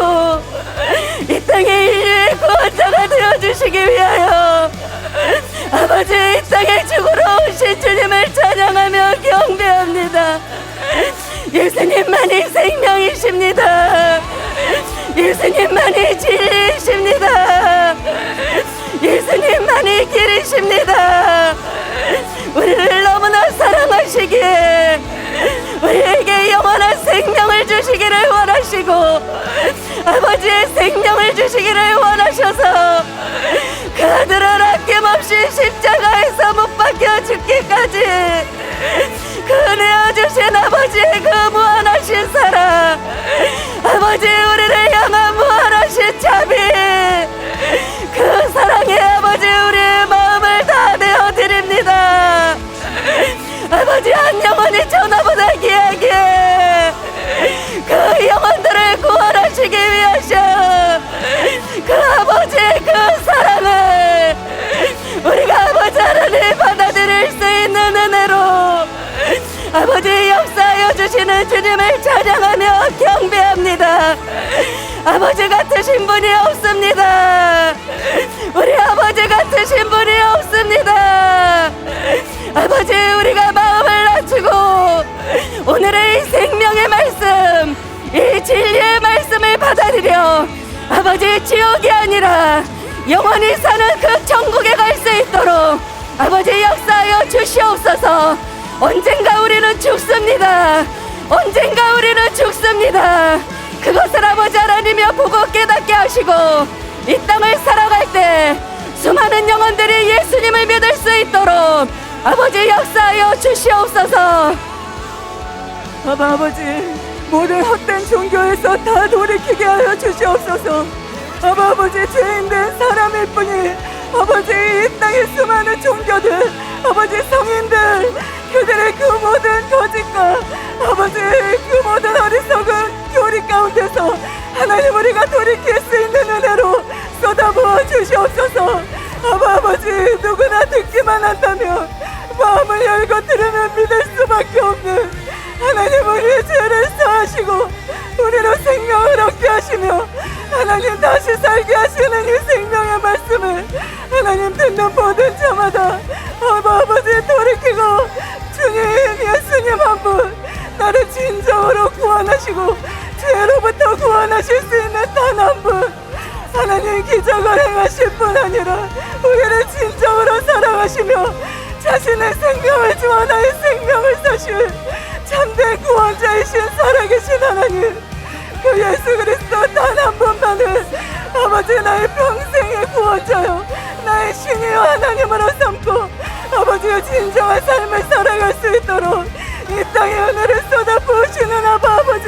이 땅의 인류의 구원자가 되어주시기 위하여 아버지 이 땅에 죽으러 오신 주님을 찬양하며 경배합니다. 예수님만이 생명이십니다. 예수님만이 진리이십니다. 예수님만이 길이십니다. 우리를 너무나 사랑하시기에 우리에게 영원한 생명을 주시기를 원하시고 아버지의 생명을 주시기를 원하셔서 그 아들을 아낌없이 십자가에서 못 박혀 죽기까지 그 내어주신 아버지의 그 무한하신 사랑 아버지 우리를 향한 무한하신 자비 그 사랑에 아버지 우리의 마음을 다 내어드립니다. 아버지 한 영혼이 전화보다 귀하게 그 영혼들을 구원하시기 위하셔 그 아버지의 그 사랑을 우리가 아버지 하나님 받아들일 수 있는 은혜로 아버지 역사하여 주시는 주님을 찬양하며 경배합니다. 아버지 같으신 분이 없습니다. 우리 아버지 같으신 분이 없습니다. 아버지 우리가 마음을 낮추고 오늘의 이 생명의 말씀 이 진리의 말씀을 받아들여 아버지 지옥이 아니라 영원히 사는 그 천국에 갈 수 있도록 아버지 역사하여 주시옵소서. 언젠가 우리는 죽습니다. 언젠가 우리는 죽습니다. 그것을 아버지 하나님이 보고 깨닫게 하시고 이 땅을 살아갈 때 수많은 영혼들이 예수님을 믿을 수 있도록 아버지 역사하여 주시옵소서. 아버지 모든 헛된 종교에서 다 돌이키게 하여 주시옵소서. 아버지 죄인된 사람일 뿐이 아버지 이 땅의 수많은 종교들 아버지 성인들 그들의 그 모든 거짓과 아버지 그 모든 어리석은 교리 가운데서 하나님 우리가 돌이킬 수 있는 은혜로 쏟아부어 주시옵소서. 아버지 누구나 듣기만 한다면 마음을 열고 들으면 믿을 수밖에 없는 하나님 우리의 죄를 사하시고 우리로 생명을 얻게 하시며 하나님 다시 살게 하시는 이 생명의 말씀을 하나님 듣는 모든 자마다 아버지 돌이키고 주님 예수님 한 분 나를 진정으로 구원하시고 죄로부터 구원하실 수 있는 단 한 분 하나님 기적을 행하실 뿐 아니라 우리를 진정으로 사랑하시며 자신의 생명을 주어 나의 생명을 사실 참된 구원자이신 살아계신 하나님 그 예수 그리스도 단 한 분만을 아버지 나의 평생의 구원자요 나의 신이요 하나님으로 삼고 아버지의 진정한 삶을 살아갈 수 있도록 이 땅에 은혜를 쏟아 부으시는 아버지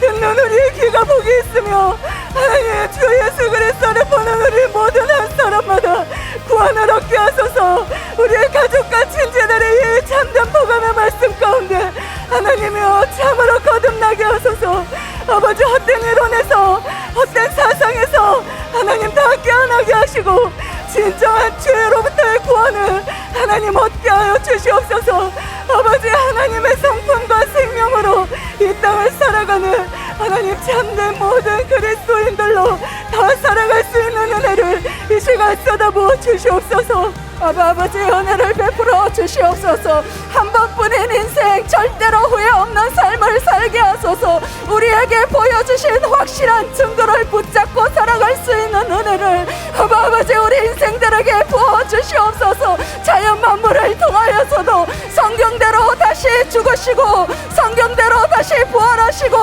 듣는 우리의 귀가 복이 있으며 하나님의 주 예수 그리스도를 보는 우리 모든 한 사람마다 구원을 얻게 하소서. 우리의 가족과 친지들의 이 참된 복음의 말씀 가운데 하나님이여 참으로 거듭나게 하소서. 아버지 헛된 이론에서 헛된 사상에서 하나님 다 깨어나게 하시고 진정한 죄로부터의 구원을 하나님 얻게 하여 주시옵소서. 아버지 하나님의 성품과 생명으로 이 땅을 살아가는 하나님 참된 모든 그리스도인들로 다 살아갈 수 있는 은혜를 이 시간 쏟아부어 주시옵소서. 아버지의 은혜를 베풀어 주시옵소서. 한 번뿐인 인생 절대로 후회 없는 삶을 살게 하소서. 우리에게 보여주신 확실한 증거를 붙잡고 살아갈 수 있는 은혜를 아버지 우리 인생들에게 부어 주시옵소서. 자연 만물을 통하여서도 성경대로 다시 죽으시고 성경대로 다시 부활하시고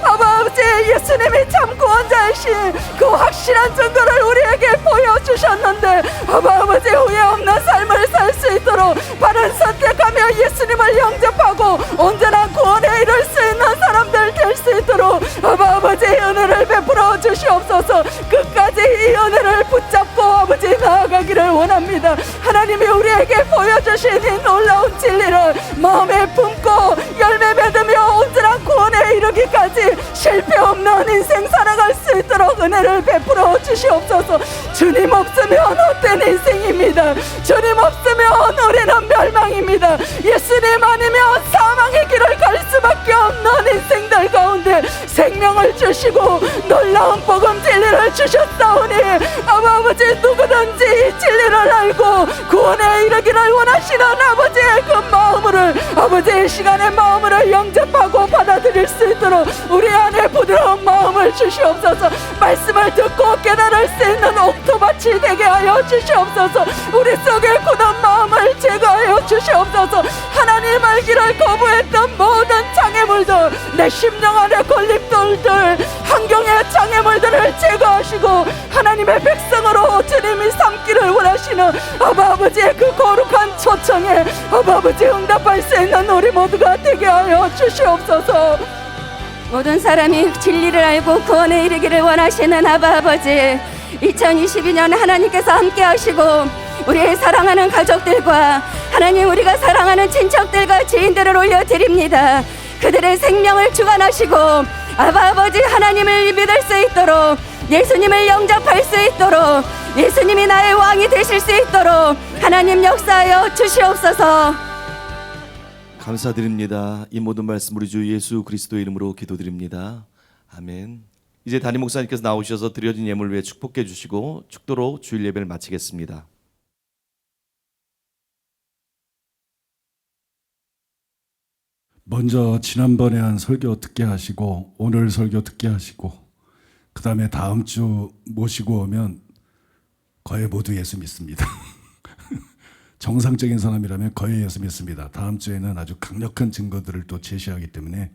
아버지 예수님이 참 구원자이신 그 확실한 증거를 우리에게 보여주셨는데 아버지 후회 없는 삶을 살 수 있도록 바른 선택하며 예수님을 영접하고 온전한 구원에 이를 수 있는 사람들 될 수 있도록 아버지의 은혜를 베풀어 주시옵소서. 끝까지 이 은혜를 붙잡고 아버지 나아가기를 원합니다. 하나님이 우리에게 보여주신 이 놀라운 진리를 마음에 품고 열매 맺으며 온전한 구원에 이르기까지 실패 없는 인생 살아갈 수 있도록 은혜를 베풀어 주시옵소서. 주님 없으면 헛된 인생입니다. 주님 없으면 우리는 멸망입니다. 예수님 아니면 사망의 길을 갈 수밖에 없는 인생들 가운데 생명을 주시고 놀라운 복음 진리를 주셨사오니 아버지 누구든지 이 진리를 알고 구원에 이르기를 원하시는 아버지의 그 마음을 아버지의 시간의 마음을 영접하고 받아들일 수 있도록 우리 안에 부드러운 마음을 주시옵소서. 말씀을 듣고 깨달을 수 있는 옥토밭이 되게 하여 주시옵소서. 우리 속에 굳은 마음을 제거하여 주시옵소서. 하나님 알기를 거부했던 모든 장애물들 내 심령 안에 걸림돌들 환경의 장애물들을 제거하시고 하나님의 백성으로 주님이 삼기를 원하시는 아버지의 그 거룩한 초청에 아버지 응답할 수 있는 우리 모두가 되게 하여 주시옵소서. 모든 사람이 진리를 알고 구원에 이르기를 원하시는 아버지 2022년 하나님께서 함께 하시고 우리의 사랑하는 가족들과 하나님 우리가 사랑하는 친척들과 지인들을 올려드립니다. 그들의 생명을 주관하시고 아버지 하나님을 믿을 수 있도록 예수님을 영접할 수 있도록 예수님이 나의 왕이 되실 수 있도록 하나님 역사하여 주시옵소서. 감사드립니다. 이 모든 말씀 우리 주 예수 그리스도의 이름으로 기도드립니다. 아멘. 이제 담임 목사님께서 나오셔서 드려진 예물 위에 축복해 주시고 축도로 주일 예배를 마치겠습니다. 먼저 지난번에 한 설교 듣게 하시고 오늘 설교 듣게 하시고 그 다음에 다음 주 모시고 오면 거의 모두 예수 믿습니다. 정상적인 사람이라면 거의 예수 믿습니다. 다음 주에는 아주 강력한 증거들을 또 제시하기 때문에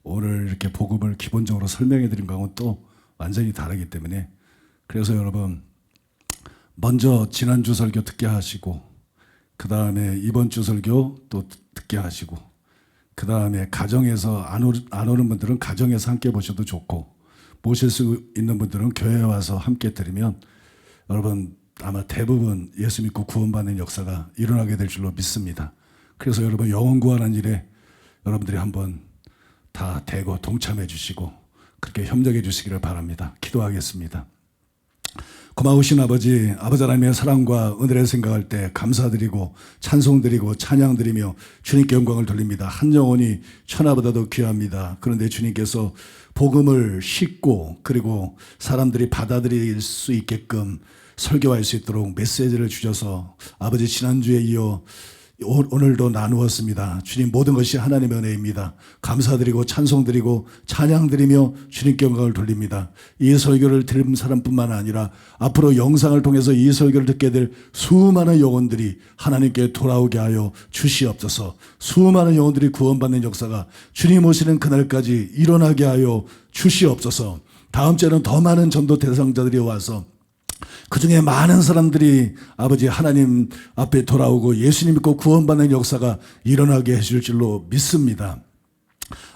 오늘 이렇게 복음을 기본적으로 설명해 드린 거하고는 또 완전히 다르기 때문에 그래서 여러분 먼저 지난주 설교 듣게 하시고 그 다음에 이번 주 설교 또 듣게 하시고 그 다음에 가정에서 안 오는 분들은 가정에서 함께 보셔도 좋고 모실 수 있는 분들은 교회에 와서 함께 드리면 여러분 아마 대부분 예수 믿고 구원받는 역사가 일어나게 될 줄로 믿습니다. 그래서 여러분 영혼 구하는 일에 여러분들이 한번 다 대거 동참해 주시고 그렇게 협력해 주시기를 바랍니다. 기도하겠습니다. 고마우신 아버지 하나님의 사랑과 은혜를 생각할 때 감사드리고 찬송드리고 찬양드리며 주님께 영광을 돌립니다. 한 영혼이 천하보다도 귀합니다. 그런데 주님께서 복음을 싣고 그리고 사람들이 받아들일 수 있게끔 설교할 수 있도록 메시지를 주셔서 아버지 지난주에 이어 오늘도 나누었습니다. 주님 모든 것이 하나님의 은혜입니다. 감사드리고 찬송드리고 찬양드리며 주님께 영광을 돌립니다. 이 설교를 들은 사람뿐만 아니라 앞으로 영상을 통해서 이 설교를 듣게 될 수많은 영혼들이 하나님께 돌아오게 하여 주시옵소서. 수많은 영혼들이 구원받는 역사가 주님 오시는 그날까지 일어나게 하여 주시옵소서. 다음 주에는 더 많은 전도 대상자들이 와서 그 중에 많은 사람들이 아버지 하나님 앞에 돌아오고 예수님 믿고 구원받는 역사가 일어나게 해줄 줄로 믿습니다.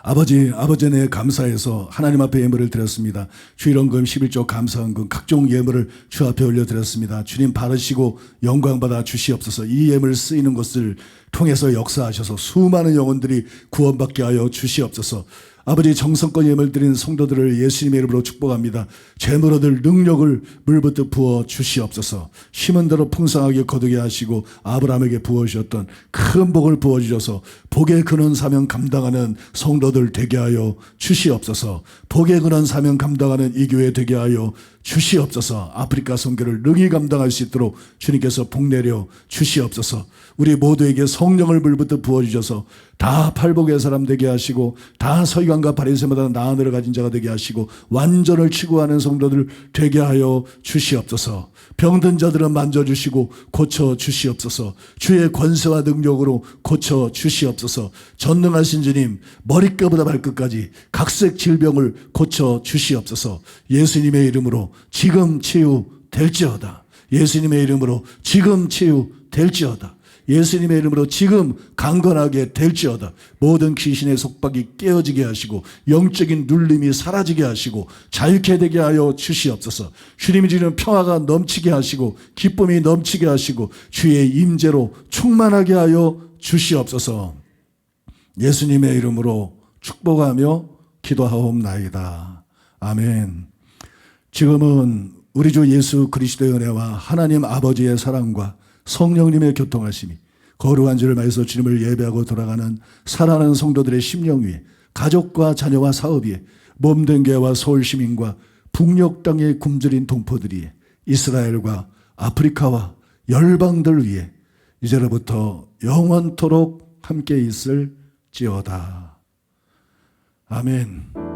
아버지 은혜 감사해서 하나님 앞에 예물을 드렸습니다. 주일원금 11조 감사헌금 각종 예물을 주 앞에 올려드렸습니다. 주님 바르시고 영광받아 주시옵소서. 이 예물 쓰이는 것을 통해서 역사하셔서 수많은 영혼들이 구원받게 하여 주시옵소서. 아버지 정성껏 예물 드린 성도들을 예수님의 이름으로 축복합니다. 재물 얻을 능력을 물부터 부어 주시옵소서. 심은 대로 풍성하게 거두게 하시고 아브라함에게 부어주셨던 큰 복을 부어주셔서 복에 근원 사명 감당하는 성도들 되게 하여 주시옵소서. 복에 근원 사명 감당하는 이 교회 되게 하여 주시옵소서. 아프리카 선교를 능히 감당할 수 있도록 주님께서 복 내려 주시옵소서. 우리 모두에게 성령을 물부터 부어주셔서 다 팔복의 사람 되게 하시고 다 서기관과 바리새인보다 나은 의를 가진 자가 되게 하시고 완전을 추구하는 성도들 되게 하여 주시옵소서. 병든 자들은 만져주시고 고쳐주시옵소서. 주의 권세와 능력으로 고쳐주시옵소서. 전능하신 주님, 머리끝보다 발끝까지 각색 질병을 고쳐주시옵소서. 예수님의 이름으로 지금 치유될지어다. 예수님의 이름으로 지금 치유될지어다. 예수님의 이름으로 지금 강건하게 될지어다. 모든 귀신의 속박이 깨어지게 하시고 영적인 눌림이 사라지게 하시고 자유케 되게 하여 주시옵소서. 주님이 주는 평화가 넘치게 하시고 기쁨이 넘치게 하시고 주의 임재로 충만하게 하여 주시옵소서. 예수님의 이름으로 축복하며 기도하옵나이다. 아멘. 지금은 우리 주 예수 그리스도의 은혜와 하나님 아버지의 사랑과 성령님의 교통하심이 거룩한 주를 말해서 주님을 예배하고 돌아가는 사랑하는 성도들의 심령 위에 가족과 자녀와 사업 위에 몸된 교회와 서울 시민과 북녘 땅에 굶주린 동포들이 이스라엘과 아프리카와 열방들 위에 이제로부터 영원토록 함께 있을지어다. 아멘.